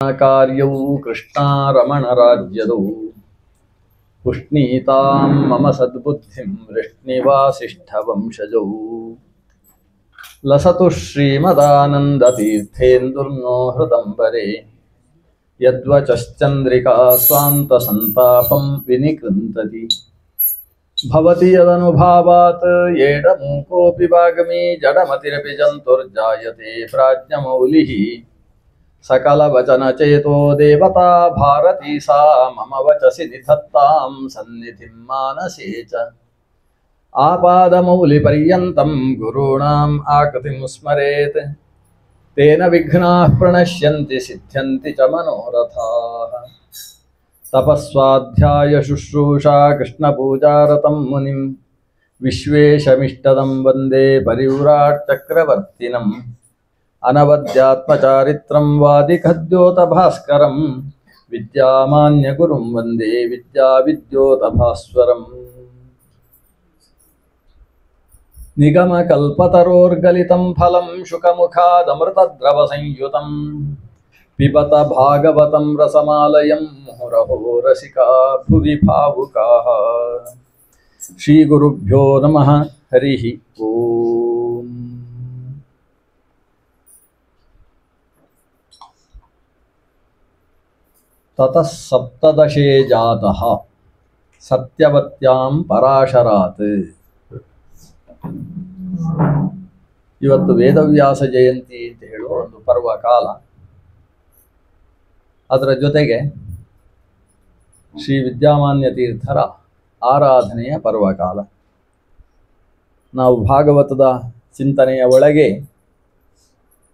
ಕಾರ್ಯೌ ಕೃಷ್ಣಾರಮಣರಾಜ್ಯದೌ ಪುಷ್ಣೀತಾಂ ಮಮ ಸದ್ಬುದ್ಧಿಂ ವೃಷ್ಣಿವಾಸಿಷ್ಠವಂಶಜೌ ಲಸತು ಶ್ರೀಮದಾನಂದತೀರ್ಥೇಂದುರ್ನೋ ಹೃದಂಬರೆ ಯದ್ವಚಶ್ಚಂದ್ರಿಕಾ ಸ್ವಾಂತಸಂತಾಪಂ ವಿನಿಕೃಂತತಿ ಭವತಿ ಯದನುಭಾವಾತ್ ಏಡಮೂಕೋಪಿ ವಾಗ್ಮಿ ಜಡಮತಿರಪಿ ಜಂತುರ್ಜಾಯತೆ ಪ್ರಾಜ್ಞಮೌಲಿಃ सकलवचनचेतो देवता भारती सा मम वचसि निधत्तां सन्निधिं मानसे च आपादमौलिपर्यन्तं गुरूणाम् आकृतिं स्मरेत् तेन विघ्नाः प्रणश्यन्ति सिद्ध्यन्ति च मनोरथाः तपस्वाध्यायशुश्रूषा कृष्णपूजारतं मुनिं विश्वेशमिष्टदं वन्दे परिव्राट् चक्रवर्तिनम् अनवद्यात्मचारित्रं वादिकद्योतभास्करं विद्यामान्यगुरुं वन्दे विद्याविद्योतभास्वरम् निगमकल्पतरोर्गलितं फलं शुकमुखादमृतद्रवसंयुतं पिबत भागवतं रसमालयं मुहुरहो रसिका भुवि भावुकाः श्रीगुरुभ्यो नमः हरिः ओम्। ततः सप्तदशे जातः सत्यवत्यां पराशरात्। ಇವತ್ತು ವೇದವ್ಯಾಸ ಜಯಂತಿ ಅಂತ ಹೇಳುವ ಒಂದು ಪರ್ವಕಾಲ. ಅದರ ಜೊತೆಗೆ ಶ್ರೀ ವಿದ್ಯಾಮಾನ್ಯ ತೀರ್ಥರ ಆರಾಧನೆಯ ಪರ್ವಕಾಲ. ನಾವು ಭಾಗವತದ ಚಿಂತನೆಯ ಒಳಗೆ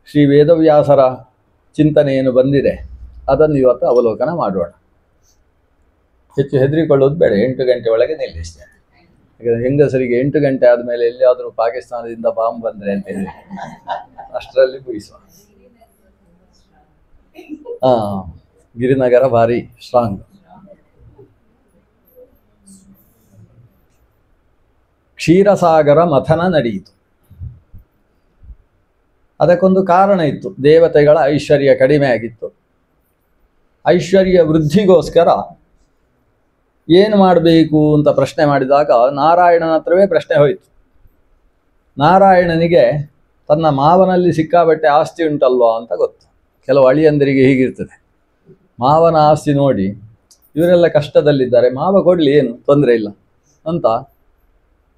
ಶ್ರೀ ವೇದವ್ಯಾಸರ ಚಿಂತನೆಯನ್ನು ಬಂದಿದೆ, ಅದನ್ನು ಇವತ್ತು ಅವಲೋಕನ ಮಾಡೋಣ. ಹೆಚ್ಚು ಹೆದರಿಕೊಳ್ಳೋದು ಬೇಡ, 8 ಗಂಟೆ ಒಳಗೆ ನಿಲ್ಲಿಸ್ತೇನೆ. ಈಗ ಹೆಂಗಸರಿಗೆ 8 ಗಂಟೆ ಆದಮೇಲೆ ಎಲ್ಲಿಯಾದರೂ ಪಾಕಿಸ್ತಾನದಿಂದ ಬಾಂಬ್ ಬಂದರೆ ಅಂತ ಹೇಳಿ ಅಷ್ಟರಲ್ಲಿ ಮುಗಿಸುವ. ಗಿರಿನಗರ ಭಾರಿ ಸ್ಟ್ರಾಂಗ್. ಕ್ಷೀರಸಾಗರ ಮಥನ ನಡೆಯಿತು. ಅದಕ್ಕೊಂದು ಕಾರಣ ಇತ್ತು. ದೇವತೆಗಳ ಐಶ್ವರ್ಯ ಕಡಿಮೆ ಆಗಿತ್ತು. ಐಶ್ವರ್ಯ ವೃದ್ಧಿಗೋಸ್ಕರ ಏನು ಮಾಡಬೇಕು ಅಂತ ಪ್ರಶ್ನೆ ಮಾಡಿದಾಗ ನಾರಾಯಣನ ಹತ್ರವೇ ಪ್ರಶ್ನೆ ಹೋಯಿತು. ನಾರಾಯಣನಿಗೆ ತನ್ನ ಮಾವನಲ್ಲಿ ಸಿಕ್ಕಾಬಟ್ಟೆ ಆಸ್ತಿ ಉಂಟಲ್ವಾ ಅಂತ ಗೊತ್ತು. ಕೆಲವು ಅಳಿಯಂದರಿಗೆ ಹೀಗಿರ್ತದೆ, ಮಾವನ ಆಸ್ತಿ ನೋಡಿ ಇವರೆಲ್ಲ ಕಷ್ಟದಲ್ಲಿದ್ದಾರೆ, ಮಾವ ಕೊಡಲಿ, ಏನು ತೊಂದರೆ ಇಲ್ಲ ಅಂತ.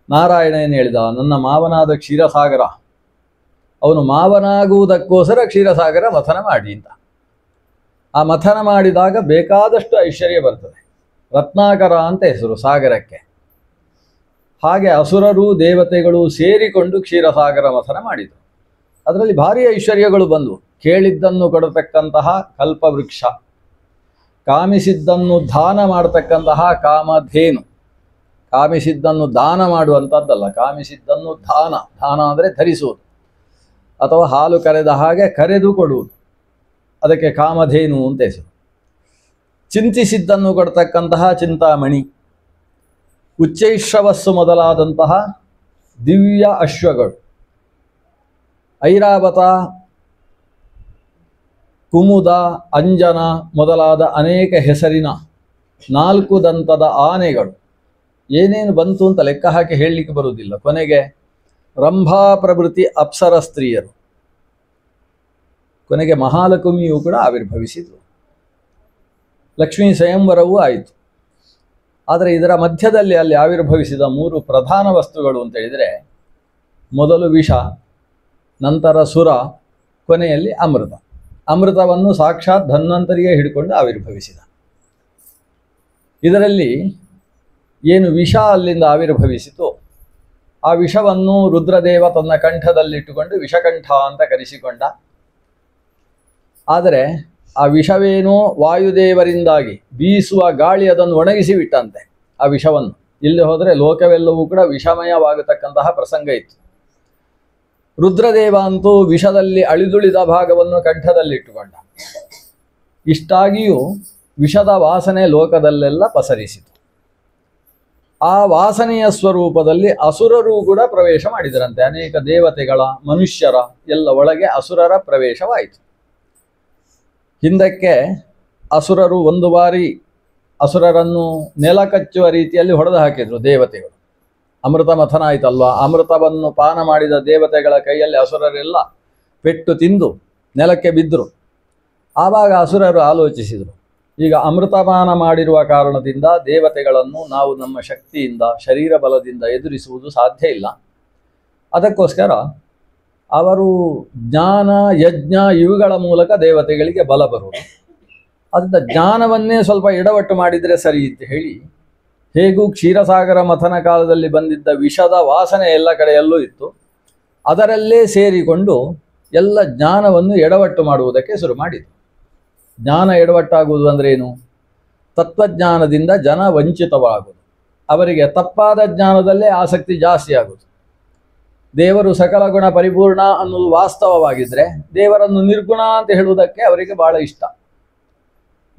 ನಾರಾಯಣ ಏನು ಹೇಳಿದ, ನನ್ನ ಮಾವನಾದ ಕ್ಷೀರಸಾಗರ, ಅವನು ಮಾವನಾಗುವುದಕ್ಕೋಸ್ಕರ ಕ್ಷೀರಸಾಗರ ಮಥನ ಮಾಡಿ ಅಂತ. ಆ ಮಥನ ಮಾಡಿದಾಗ ಬೇಕಾದಷ್ಟು ಐಶ್ವರ್ಯ ಬರ್ತದೆ. ರತ್ನಾಕರ ಅಂತ ಹೆಸರು ಸಾಗರಕ್ಕೆ. ಹಾಗೆ ಅಸುರರು ದೇವತೆಗಳು ಸೇರಿಕೊಂಡು ಕ್ಷೀರಸಾಗರ ಮಥನ ಮಾಡಿದರು. ಅದರಲ್ಲಿ ಭಾರಿ ಐಶ್ವರ್ಯಗಳು ಬಂದವು. ಕೇಳಿದ್ದನ್ನು ಕೊಡತಕ್ಕಂತಹ ಕಲ್ಪವೃಕ್ಷ, ಕಾಮಿಸಿದ್ದನ್ನು ದಾನ ಮಾಡತಕ್ಕಂತಹ ಕಾಮಧೇನು. ಕಾಮಿಸಿದ್ದನ್ನು ದಾನ ಮಾಡುವಂಥದ್ದಲ್ಲ, ಕಾಮಿಸಿದ್ದನ್ನು ದಾನ. ದಾನ ಅಂದರೆ ಧರಿಸುವುದು ಅಥವಾ ಹಾಲು ಕರೆದ ಹಾಗೆ ಕರೆದು ಕೊಡುವುದು, ಅದಕ್ಕೆ ಕಾಮಧೇನು ಅಂತ ಹೆಸರು. ಚಿಂತಿಸಿದ್ದನ್ನು ಕೊಡ್ತಕ್ಕಂತಹ ಚಿಂತಾಮಣಿ, ಉಚ್ಚೈಶ್ರವಸ್ಸು ಮೊದಲಾದಂತಹ ದಿವ್ಯ ಅಶ್ವಗಳು, ಐರಾವತ, ಕುಮುದ, ಅಂಜನ ಮೊದಲಾದ ಅನೇಕ ಹೆಸರಿನ 4 ದಂತದ ಆನೆಗಳು, ಏನೇನು ಬಂತು ಅಂತ ಲೆಕ್ಕ ಹಾಕಿ ಹೇಳಲಿಕ್ಕೆ ಬರುವುದಿಲ್ಲ. ಕೊನೆಗೆ ರಂಭಾ ಪ್ರಭೃತಿ ಅಪ್ಸರ ಸ್ತ್ರೀಯರು, ಕೊನೆಗೆ ಮಹಾಲಕ್ಷ್ಮಿಯೂ ಕೂಡ ಆವಿರ್ಭವಿಸಿದರು. ಲಕ್ಷ್ಮೀ ಸ್ವಯಂವರವೂ ಆಯಿತು. ಆದರೆ ಇದರ ಮಧ್ಯದಲ್ಲಿ ಅಲ್ಲಿ ಆವಿರ್ಭವಿಸಿದ 3 ಪ್ರಧಾನ ವಸ್ತುಗಳು ಅಂತ ಹೇಳಿದರೆ, ಮೊದಲು ವಿಷ, ನಂತರ ಸುರ, ಕೊನೆಯಲ್ಲಿ ಅಮೃತ. ಅಮೃತವನ್ನು ಸಾಕ್ಷಾತ್ ಧನ್ವಂತರಿಗೆ ಹಿಡ್ಕೊಂಡು ಆವಿರ್ಭವಿಸಿದ. ಇದರಲ್ಲಿ ಏನು ವಿಷ ಅಲ್ಲಿಂದ ಆವಿರ್ಭವಿಸಿತು, ಆ ವಿಷವನ್ನು ರುದ್ರದೇವ ತನ್ನ ಕಂಠದಲ್ಲಿಟ್ಟುಕೊಂಡು ವಿಷಕಂಠ ಅಂತ ಕರೆಸಿಕೊಂಡ. ಆದರೆ ಆ ವಿಷವೇನೋ ವಾಯುದೇವರಿಂದಾಗಿ ಬೀಸುವ ಗಾಳಿ ಅದನ್ನು ಒಣಗಿಸಿ ಬಿಟ್ಟಂತೆ. ಆ ವಿಷವನ್ನು ಇಲ್ಲಿ ಹೋದರೆ ಲೋಕವೆಲ್ಲವೂ ಕೂಡ ವಿಷಮಯವಾಗತಕ್ಕಂತಹ ಪ್ರಸಂಗ ಇತ್ತು. ರುದ್ರದೇವ ಅಂತೂ ವಿಷದಲ್ಲಿ ಅಳಿದುಳಿದ ಭಾಗವನ್ನು ಕಂಠದಲ್ಲಿಟ್ಟುಕೊಂಡ. ಇಷ್ಟಾಗಿಯೂ ವಿಷದ ವಾಸನೆ ಲೋಕದಲ್ಲೆಲ್ಲ ಪಸರಿಸಿತು. ಆ ವಾಸನೆಯ ಸ್ವರೂಪದಲ್ಲಿ ಅಸುರರೂ ಕೂಡ ಪ್ರವೇಶ ಮಾಡಿದರಂತೆ. ಅನೇಕ ದೇವತೆಗಳ, ಮನುಷ್ಯರ ಎಲ್ಲ ಒಳಗೆ ಅಸುರರ ಪ್ರವೇಶವಾಯಿತು. ಹಿಂದಕ್ಕೆ ಅಸುರರು ಒಂದು ಬಾರಿ ಅಸುರರನ್ನು ನೆಲಕಚ್ಚುವ ರೀತಿಯಲ್ಲಿ ಹೊಡೆದು ಹಾಕಿದರು ದೇವತೆಗಳು. ಅಮೃತ ಮಥನ ಆಯ್ತಲ್ವಾ, ಅಮೃತವನ್ನು ಪಾನ ಮಾಡಿದ ದೇವತೆಗಳ ಕೈಯಲ್ಲಿ ಅಸುರರೆಲ್ಲ ಪೆಟ್ಟು ತಿಂದು ನೆಲಕ್ಕೆ ಬಿದ್ದರು. ಆವಾಗ ಅಸುರರು ಆಲೋಚಿಸಿದರು, ಈಗ ಅಮೃತಪಾನ ಮಾಡಿರುವ ಕಾರಣದಿಂದ ದೇವತೆಗಳನ್ನು ನಾವು ನಮ್ಮ ಶಕ್ತಿಯಿಂದ ಶರೀರ ಬಲದಿಂದ ಎದುರಿಸುವುದು ಸಾಧ್ಯ ಇಲ್ಲ. ಅದಕ್ಕೋಸ್ಕರ ಅವರು ಜ್ಞಾನ ಯಜ್ಞ ಇವುಗಳ ಮೂಲಕ ದೇವತೆಗಳಿಗೆ ಬಲ ಬರುವುದು. ಅದರಿಂದ ಜ್ಞಾನವನ್ನೇ ಸ್ವಲ್ಪ ಎಡವಟ್ಟು ಮಾಡಿದರೆ ಸರಿ ಅಂತ ಹೇಳಿ, ಹೇಗೂ ಕ್ಷೀರಸಾಗರ ಮಥನ ಕಾಲದಲ್ಲಿ ಬಂದಿದ್ದ ವಿಷದ ವಾಸನೆ ಎಲ್ಲ ಕಡೆಯಲ್ಲೂ ಇತ್ತು, ಅದರಲ್ಲೇ ಸೇರಿಕೊಂಡು ಎಲ್ಲ ಜ್ಞಾನವನ್ನು ಎಡವಟ್ಟು ಮಾಡುವುದಕ್ಕೆ ಶುರು ಮಾಡಿತು. ಜ್ಞಾನ ಎಡವಟ್ಟಾಗುವುದು ಅಂದರೆ ಏನು? ತತ್ವಜ್ಞಾನದಿಂದ ಜನ ವಂಚಿತವಾಗುವುದು, ಅವರಿಗೆ ತಪ್ಪಾದ ಜ್ಞಾನದಲ್ಲೇ ಆಸಕ್ತಿ ಜಾಸ್ತಿ ಆಗುವುದು. ದೇವರು ಸಕಲ ಗುಣ ಪರಿಪೂರ್ಣ ಅನ್ನೋದು ವಾಸ್ತವವಾಗಿದ್ದರೆ ದೇವರನ್ನು ನಿರ್ಗುಣ ಅಂತ ಹೇಳುವುದಕ್ಕೆ ಅವರಿಗೆ ಬಹಳ ಇಷ್ಟ.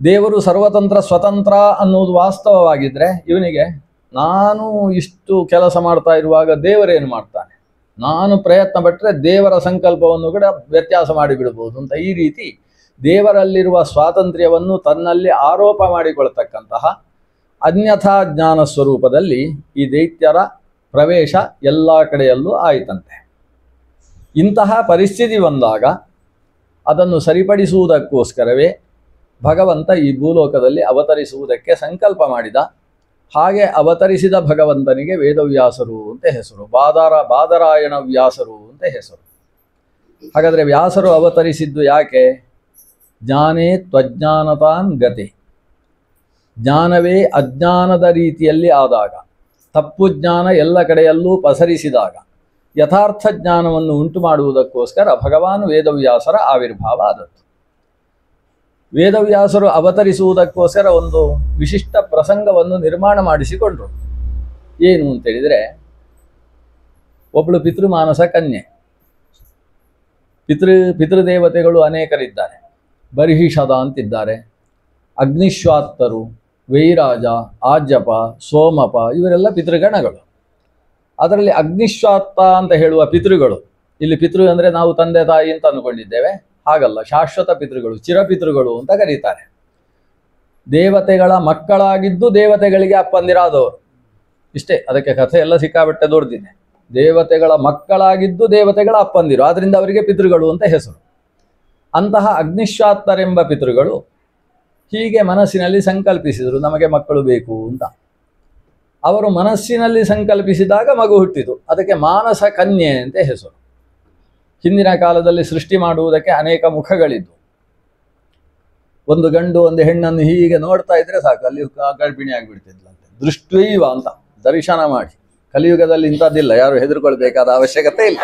ದೇವರು ಸರ್ವತಂತ್ರ ಸ್ವತಂತ್ರ ಅನ್ನೋದು ವಾಸ್ತವವಾಗಿದ್ದರೆ ಇವನಿಗೆ ನಾನು ಇಷ್ಟು ಕೆಲಸ ಮಾಡ್ತಾ ಇರುವಾಗ ದೇವರೇನು ಮಾಡ್ತಾನೆ, ನಾನು ಪ್ರಯತ್ನ ಪಟ್ಟರೆ ದೇವರ ಸಂಕಲ್ಪವನ್ನು ಕೂಡ ವ್ಯತ್ಯಾಸ ಮಾಡಿಬಿಡ್ಬೋದು ಅಂತ ಈ ರೀತಿ ದೇವರಲ್ಲಿರುವ ಸ್ವಾತಂತ್ರ್ಯವನ್ನು ತನ್ನಲ್ಲಿ ಆರೋಪ ಮಾಡಿಕೊಳ್ತಕ್ಕಂತಹ ಅನ್ಯಥಾ ಜ್ಞಾನ ಸ್ವರೂಪದಲ್ಲಿ ಈ ದೈತ್ಯರ ಪ್ರವೇಶ ಎಲ್ಲ ಕಡೆಯಲ್ಲೂ ಆಯಿತಂತೆ. ಇಂತಹ ಪರಿಸ್ಥಿತಿ ಬಂದಾಗ ಅದನ್ನು ಸರಿಪಡಿಸುವುದಕ್ಕೋಸ್ಕರವೇ ಭಗವಂತ ಈ ಭೂಲೋಕದಲ್ಲಿ ಅವತರಿಸುವುದಕ್ಕೆ ಸಂಕಲ್ಪ ಮಾಡಿದ. ಹಾಗೆ ಅವತರಿಸಿದ ಭಗವಂತನಿಗೆ ವೇದವ್ಯಾಸರು ಅಂತ ಹೆಸರು, ಬಾದರಾಯಣ ವ್ಯಾಸರು ಅಂತ ಹೆಸರು. ಹಾಗಾದರೆ ವ್ಯಾಸರು ಅವತರಿಸಿದ್ದು ಯಾಕೆ? ಜ್ಞಾನೇ ತ್ವಜ್ಞಾನತಾನ್ ಗತಿ, ಜ್ಞಾನವೇ ಅಜ್ಞಾನದ ರೀತಿಯಲ್ಲಿ ಆದಾಗ, ತಪ್ಪು ಜ್ಞಾನ ಎಲ್ಲ ಕಡೆಯಲ್ಲೂ ಪಸರಿಸಿದಾಗ ಯಥಾರ್ಥ ಜ್ಞಾನವನ್ನು ಉಂಟು ಮಾಡುವುದಕ್ಕೋಸ್ಕರ ಭಗವಾನ್ ವೇದವ್ಯಾಸರ ಆವಿರ್ಭಾವ ಆದದ್ದು. ವೇದವ್ಯಾಸರು ಅವತರಿಸುವುದಕ್ಕೋಸ್ಕರ ಒಂದು ವಿಶಿಷ್ಟ ಪ್ರಸಂಗವನ್ನು ನಿರ್ಮಾಣ ಮಾಡಿಸಿಕೊಂಡ್ರು. ಏನು ಅಂತೇಳಿದರೆ, ಒಬ್ಬಳು ಪಿತೃಮಾನಸ ಕನ್ಯೆ. ಪಿತೃದೇವತೆಗಳು ಅನೇಕರಿದ್ದಾರೆ. ಬರ್ಹಿಷದ ಅಂತಿದ್ದಾರೆ, ಅಗ್ನಿಶ್ವಾತ್ತರು, ವೈರಾಜ, ಆಜ್ಯಪ, ಸೋಮಪ ಇವರೆಲ್ಲ ಪಿತೃಗಣಗಳು. ಅದರಲ್ಲಿ ಅಗ್ನಿಶ್ವಾತ್ತ ಅಂತ ಹೇಳುವ ಪಿತೃಗಳು, ಇಲ್ಲಿ ಪಿತೃ ಅಂದರೆ ನಾವು ತಂದೆ ತಾಯಿ ಅಂತ ಅಂದ್ಕೊಂಡಿದ್ದೇವೆ, ಹಾಗಲ್ಲ, ಶಾಶ್ವತ ಪಿತೃಗಳು, ಚಿರಪಿತೃಗಳು ಅಂತ ಕರೀತಾರೆ. ದೇವತೆಗಳ ಮಕ್ಕಳಾಗಿದ್ದು ದೇವತೆಗಳಿಗೆ ಅಪ್ಪಂದಿರಾದವರು, ಇಷ್ಟೇ. ಅದಕ್ಕೆ ಕಥೆ ಎಲ್ಲ ಸಿಕ್ಕಾಬಟ್ಟೆ ದೊಡ್ಡದಿದೆ. ದೇವತೆಗಳ ಮಕ್ಕಳಾಗಿದ್ದು ದೇವತೆಗಳ ಅಪ್ಪಂದಿರು, ಆದ್ದರಿಂದ ಅವರಿಗೆ ಪಿತೃಗಳು ಅಂತ ಹೆಸರು. ಅಂತಹ ಅಗ್ನಿಶ್ವಾತ್ತರೆಂಬ ಪಿತೃಗಳು ಹೀಗೆ ಮನಸ್ಸಿನಲ್ಲಿ ಸಂಕಲ್ಪಿಸಿದರು, ನಮಗೆ ಮಕ್ಕಳು ಬೇಕು ಅಂತ. ಅವರು ಮನಸ್ಸಿನಲ್ಲಿ ಸಂಕಲ್ಪಿಸಿದಾಗ ಮಗು ಹುಟ್ಟಿತು. ಅದಕ್ಕೆ ಮಾನಸ ಕನ್ಯೆ ಅಂತ ಹೆಸರು. ಹಿಂದಿನ ಕಾಲದಲ್ಲಿ ಸೃಷ್ಟಿ ಮಾಡುವುದಕ್ಕೆ ಅನೇಕ ಮುಖಗಳಿದ್ದು, ಒಂದು ಗಂಡು ಒಂದು ಹೆಣ್ಣನ್ನು ಹೀಗೆ ನೋಡ್ತಾ ಇದ್ರೆ ಸಾಕು, ಅಲ್ಲಿ ಗರ್ಭಿಣಿ ಆಗಿಬಿಡ್ತಿದ್ಲಂತೆ. ದೃಷ್ಟ್ವೈವ ಅಂತ ದರ್ಶನ ಮಾಡಿ. ಕಲಿಯುಗದಲ್ಲಿ ಇಂಥದ್ದಿಲ್ಲ, ಯಾರು ಹೆದರ್ಕೊಳ್ಬೇಕಾದ ಅವಶ್ಯಕತೆ ಇಲ್ಲ.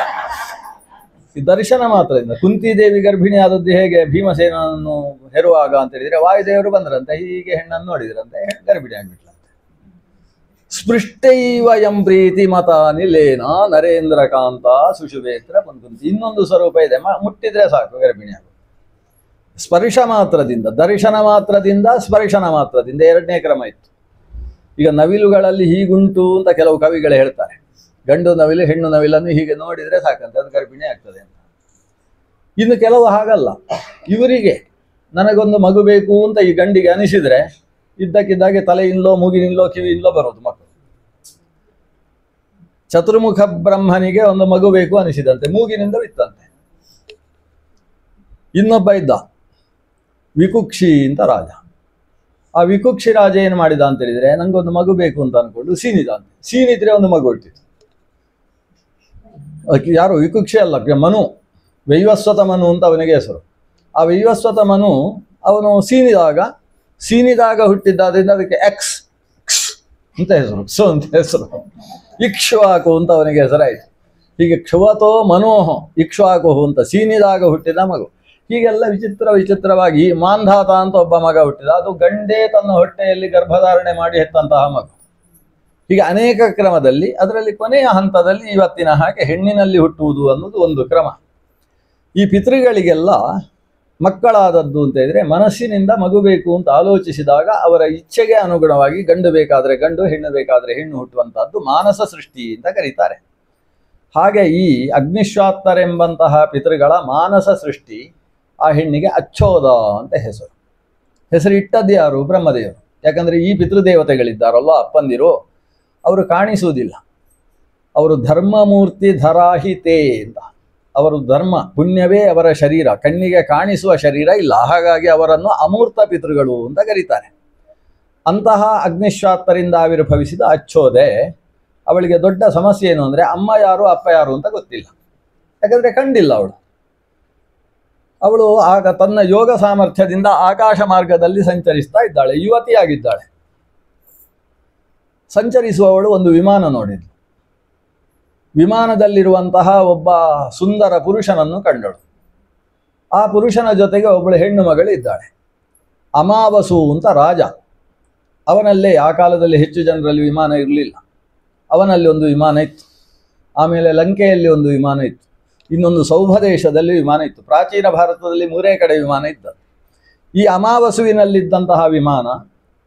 ಈ ದರ್ಶನ ಮಾತ್ರದಿಂದ ಕುಂತಿದೇವಿ ಗರ್ಭಿಣಿ ಆದದ್ದು ಹೇಗೆ? ಭೀಮಸೇನನ್ನು ಹೆರುವಾಗ ಅಂತ ಹೇಳಿದ್ರೆ ವಾಯುದೇವರು ಬಂದ್ರಂತೆ, ಹೀಗೆ ಹೆಣ್ಣನ್ನು ನೋಡಿದ್ರಂತೆ, ಗರ್ಭಿಣಿ ಆಗಿಬಿಟ್ಲಂತೆ. ಸ್ಪೃಷ್ಟೈವ ಎಂ ಪ್ರೀತಿ ಮತ ನಿಲೇನ ನರೇಂದ್ರ ಕಾಂತ ಸುಶುಭೇತ್ರ ಬಂಧುಂತಿ. ಇನ್ನೊಂದು ಸ್ವರೂಪ ಇದೆ, ಮುಟ್ಟಿದ್ರೆ ಸಾಕು ಗರ್ಭಿಣಿ ಆಗೋದು. ಸ್ಪರ್ಶ ಮಾತ್ರದಿಂದ, ದರ್ಶನ ಮಾತ್ರದಿಂದ, ಸ್ಪರ್ಶನ ಮಾತ್ರದಿಂದ ಎರಡನೇ ಕ್ರಮ ಇತ್ತು. ಈಗ ನವಿಲುಗಳಲ್ಲಿ ಹೀಗುಂಟು ಅಂತ ಕೆಲವು ಕವಿಗಳು ಹೇಳ್ತಾರೆ. ಗಂಡು ನವಿಲು ಹೆಣ್ಣು ನವಿಲನ್ನು ಹೀಗೆ ನೋಡಿದರೆ ಸಾಕಂತೆ, ಅದು ಗರ್ಭಿಣಿ ಆಗ್ತದೆ ಅಂತ. ಇನ್ನು ಕೆಲವು ಹಾಗಲ್ಲ, ಇವರಿಗೆ ನನಗೊಂದು ಮಗು ಬೇಕು ಅಂತ ಈ ಗಂಡಿಗೆ ಅನಿಸಿದರೆ ಇದ್ದಕ್ಕಿದ್ದಾಗೆ ತಲೆಯಿಂದಲೋ ಮೂಗಿನಿಂದಲೋ ಕಿವಿಯಿಂದಲೋ ಬರೋದು ಮಕ್ಕಳು. ಚತುರ್ಮುಖ ಬ್ರಹ್ಮನಿಗೆ ಒಂದು ಮಗು ಬೇಕು ಅನಿಸಿದಂತೆ ಮೂಗಿನಿಂದ ಬಿತ್ತಂತೆ. ಇನ್ನೊಬ್ಬ ಇದ್ದ ವಿಕುಕ್ಷಿ ಅಂತ ರಾಜ. ಆ ವಿಕುಕ್ಷಿ ರಾಜ ಏನು ಮಾಡಿದ ಅಂತ ಹೇಳಿದ್ರೆ, ನಂಗೊಂದು ಮಗು ಬೇಕು ಅಂತ ಅನ್ಕೊಂಡು ಸೀನಿದ ಅಂತೆ. ಸೀನಿದ್ರೆ ಒಂದು ಮಗು ಹುಟ್ಟಿತು. ಯಾರು? ವಿಕುಕ್ಷಿ ಅಲ್ಲ, ಮನು, ವೈವಸ್ವತ ಮನು ಅಂತ ಅವನಿಗೆ ಹೆಸರು. ಆ ವೈವಸ್ವತ ಮನು ಅವನು ಸೀನಿದಾಗ ಹುಟ್ಟಿದ್ದಾದ್ರಿಂದ ಅದಕ್ಕೆ ಎಕ್ಸ್ ಅಂತ ಹೆಸರು, ಸೊ ಅಂತ ಹೆಸರು. ಇಕ್ಷ್ವಾಕು ಅಂತ ಅವನಿಗೆ ಹೆಸರಾಯಿತು. ಹೀಗೆ ಕ್ಷುವತೋ ಮನೋಹ ಇಕ್ಷ್ವಾಕು ಅಂತ ಸೀನಿದಾಗ ಹುಟ್ಟಿದ ಮಗು. ಹೀಗೆಲ್ಲ ವಿಚಿತ್ರವಾಗಿ ಮಾಂಧಾತ ಅಂತ ಒಬ್ಬ ಮಗ ಹುಟ್ಟಿದ. ಅದು ಗಂಡೇ ತನ್ನ ಹೊಟ್ಟೆಯಲ್ಲಿ ಗರ್ಭಧಾರಣೆ ಮಾಡಿ ಹೆತ್ತಂತಹ ಮಗು. ಹೀಗೆ ಅನೇಕ ಕ್ರಮದಲ್ಲಿ, ಅದರಲ್ಲಿ ಕೊನೆಯ ಹಂತದಲ್ಲಿ ಇವತ್ತಿನ ಹಾಗೆ ಹೆಣ್ಣಿನಲ್ಲಿ ಹುಟ್ಟುವುದು ಅನ್ನೋದು ಒಂದು ಕ್ರಮ. ಈ ಪಿತೃಗಳಿಗೆಲ್ಲ ಮಕ್ಕಳಾದದ್ದು ಅಂತ ಹೇಳಿದ್ರೆ ಮನಸ್ಸಿನಿಂದ ಮಗು ಬೇಕು ಅಂತ ಆಲೋಚಿಸಿದಾಗ ಅವರ ಇಚ್ಛೆಗೆ ಅನುಗುಣವಾಗಿ ಗಂಡು ಬೇಕಾದರೆ ಗಂಡು, ಹೆಣ್ಣು ಬೇಕಾದರೆ ಹೆಣ್ಣು ಹುಟ್ಟುವಂತಹದ್ದು ಮಾನಸ ಸೃಷ್ಟಿ ಅಂತ ಕರೀತಾರೆ. ಹಾಗೆ ಈ ಅಗ್ನಿಶ್ವಾತ್ತರೆಂಬಂತಹ ಪಿತೃಗಳ ಮಾನಸ ಸೃಷ್ಟಿ ಆ ಹೆಣ್ಣಿಗೆ ಅಚ್ಚೋದ ಅಂತ ಹೆಸರು. ಹೆಸರು ಇಟ್ಟದ್ದು ಯಾರು? ಬ್ರಹ್ಮದೇವರು. ಯಾಕಂದರೆ ಈ ಪಿತೃದೇವತೆಗಳಿದ್ದಾರಲ್ವ ಅಪ್ಪಂದಿರು, ಅವರು ಕಾಣಿಸುವುದಿಲ್ಲ. ಅವರು ಧರ್ಮಮೂರ್ತಿ ಧರಾಹಿತೇ ಅಂತ. ಅವರು ಧರ್ಮ ಪುಣ್ಯವೇ ಅವರ ಶರೀರ, ಕಣ್ಣಿಗೆ ಕಾಣಿಸುವ ಶರೀರ ಇಲ್ಲ. ಹಾಗಾಗಿ ಅವರನ್ನು ಅಮೂರ್ತ ಪಿತೃಗಳು ಅಂತ ಕರೀತಾರೆ. ಅಂತಹ ಅಗ್ನಿಶ್ವಾತ್ತರಿಂದ ಆವಿರ್ಭವಿಸಿದ ಅಚ್ಚೋದೆ ಅವಳಿಗೆ ದೊಡ್ಡ ಸಮಸ್ಯೆ ಏನು ಅಂದರೆ ಅಮ್ಮ ಯಾರು ಅಪ್ಪ ಯಾರು ಅಂತ ಗೊತ್ತಿಲ್ಲ. ಯಾಕಂದರೆ ಕಂಡಿಲ್ಲ ಅವಳು ಆಗ ತನ್ನ ಯೋಗ ಸಾಮರ್ಥ್ಯದಿಂದ ಆಕಾಶ ಮಾರ್ಗದಲ್ಲಿ ಸಂಚರಿಸ್ತಾ ಇದ್ದಾಳೆ. ಯುವತಿಯಾಗಿದ್ದಾಳೆ. ಸಂಚರಿಸುವವಳು ಒಂದು ವಿಮಾನ ನೋಡಿದ್ಳು. ವಿಮಾನದಲ್ಲಿರುವಂತಹ ಒಬ್ಬ ಸುಂದರ ಪುರುಷನನ್ನು ಕಂಡಳು. ಆ ಪುರುಷನ ಜೊತೆಗೆ ಒಬ್ಬಳು ಹೆಣ್ಣು ಮಗಳು ಇದ್ದಾಳೆ. ಅಮಾವಸು ಅಂತ ರಾಜ. ಅವನಲ್ಲೇ ಆ ಕಾಲದಲ್ಲಿ ಹೆಚ್ಚು ಜನರಲ್ಲಿ ವಿಮಾನ ಇರಲಿಲ್ಲ. ಅವನಲ್ಲಿ ಒಂದು ವಿಮಾನ ಇತ್ತು. ಆಮೇಲೆ ಲಂಕೆಯಲ್ಲಿ ಒಂದು ವಿಮಾನ ಇತ್ತು. ಇನ್ನೊಂದು ಸೌಭದೇಶದಲ್ಲಿ ವಿಮಾನ ಇತ್ತು. ಪ್ರಾಚೀನ ಭಾರತದಲ್ಲಿ 3 ಕಡೆ ವಿಮಾನ ಇತ್ತು. ಈ ಅಮಾವಸುವಿನಲ್ಲಿದ್ದಂತಹ ವಿಮಾನ,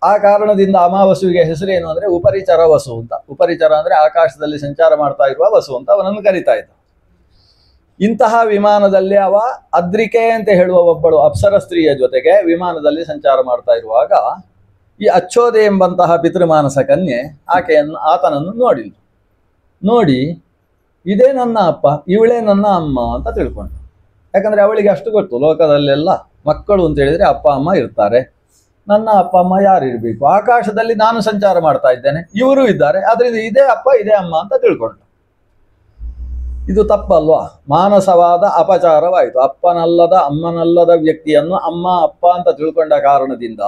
ಆ ಕಾರಣದಿಂದ ಅಮಾವಸುವಿಗೆ ಹೆಸರೇನು ಅಂದರೆ ಉಪರಿಚರ ವಸು ಅಂತ. ಉಪರಿಚರ ಅಂದರೆ ಆಕಾಶದಲ್ಲಿ ಸಂಚಾರ ಮಾಡ್ತಾ ಇರುವ ವಸು ಅಂತ ಅವನನ್ನು ಕರೀತಾ ಇದ್ದ. ಇಂತಹ ವಿಮಾನದಲ್ಲಿ ಅವ ಅದ್ರಿಕೆ ಅಂತ ಹೇಳುವ ಒಬ್ಬಳು ಅಪ್ಸರ ಸ್ತ್ರೀಯ ಜೊತೆಗೆ ವಿಮಾನದಲ್ಲಿ ಸಂಚಾರ ಮಾಡ್ತಾ ಇರುವಾಗ ಈ ಅಚ್ಚೋದೆ ಎಂಬಂತಹ ಪಿತೃಮಾನಸ ಕನ್ಯೆ ಆತನನ್ನು ನೋಡಿದ್ಲು. ನೋಡಿ ಇದೇ ನನ್ನ ಅಪ್ಪ, ಇವಳೇ ನನ್ನ ಅಮ್ಮ ಅಂತ ತಿಳ್ಕೊಂಡು. ಯಾಕಂದರೆ ಅವಳಿಗೆ ಅಷ್ಟು ಗೊತ್ತು, ಲೋಕದಲ್ಲೆಲ್ಲ ಮಕ್ಕಳು ಅಂತ ಹೇಳಿದರೆ ಅಪ್ಪ ಅಮ್ಮ ಇರ್ತಾರೆ. ನನ್ನ ಅಪ್ಪ ಅಮ್ಮ ಯಾರು ಇರಬೇಕು? ಆಕಾಶದಲ್ಲಿ ನಾನು ಸಂಚಾರ ಮಾಡ್ತಾ ಇದ್ದೇನೆ, ಇವರು ಇದ್ದಾರೆ, ಅದರಿಂದ ಇದೇ ಅಪ್ಪ ಇದೇ ಅಮ್ಮ ಅಂತ ತಿಳ್ಕೊಂಡು. ಇದು ತಪ್ಪಲ್ವಾ? ಮಾನಸವಾದ ಅಪಚಾರವಾಯಿತು. ಅಪ್ಪನಲ್ಲದ ಅಮ್ಮನಲ್ಲದ ವ್ಯಕ್ತಿಯನ್ನು ಅಮ್ಮ ಅಪ್ಪ ಅಂತ ತಿಳ್ಕೊಂಡ ಕಾರಣದಿಂದ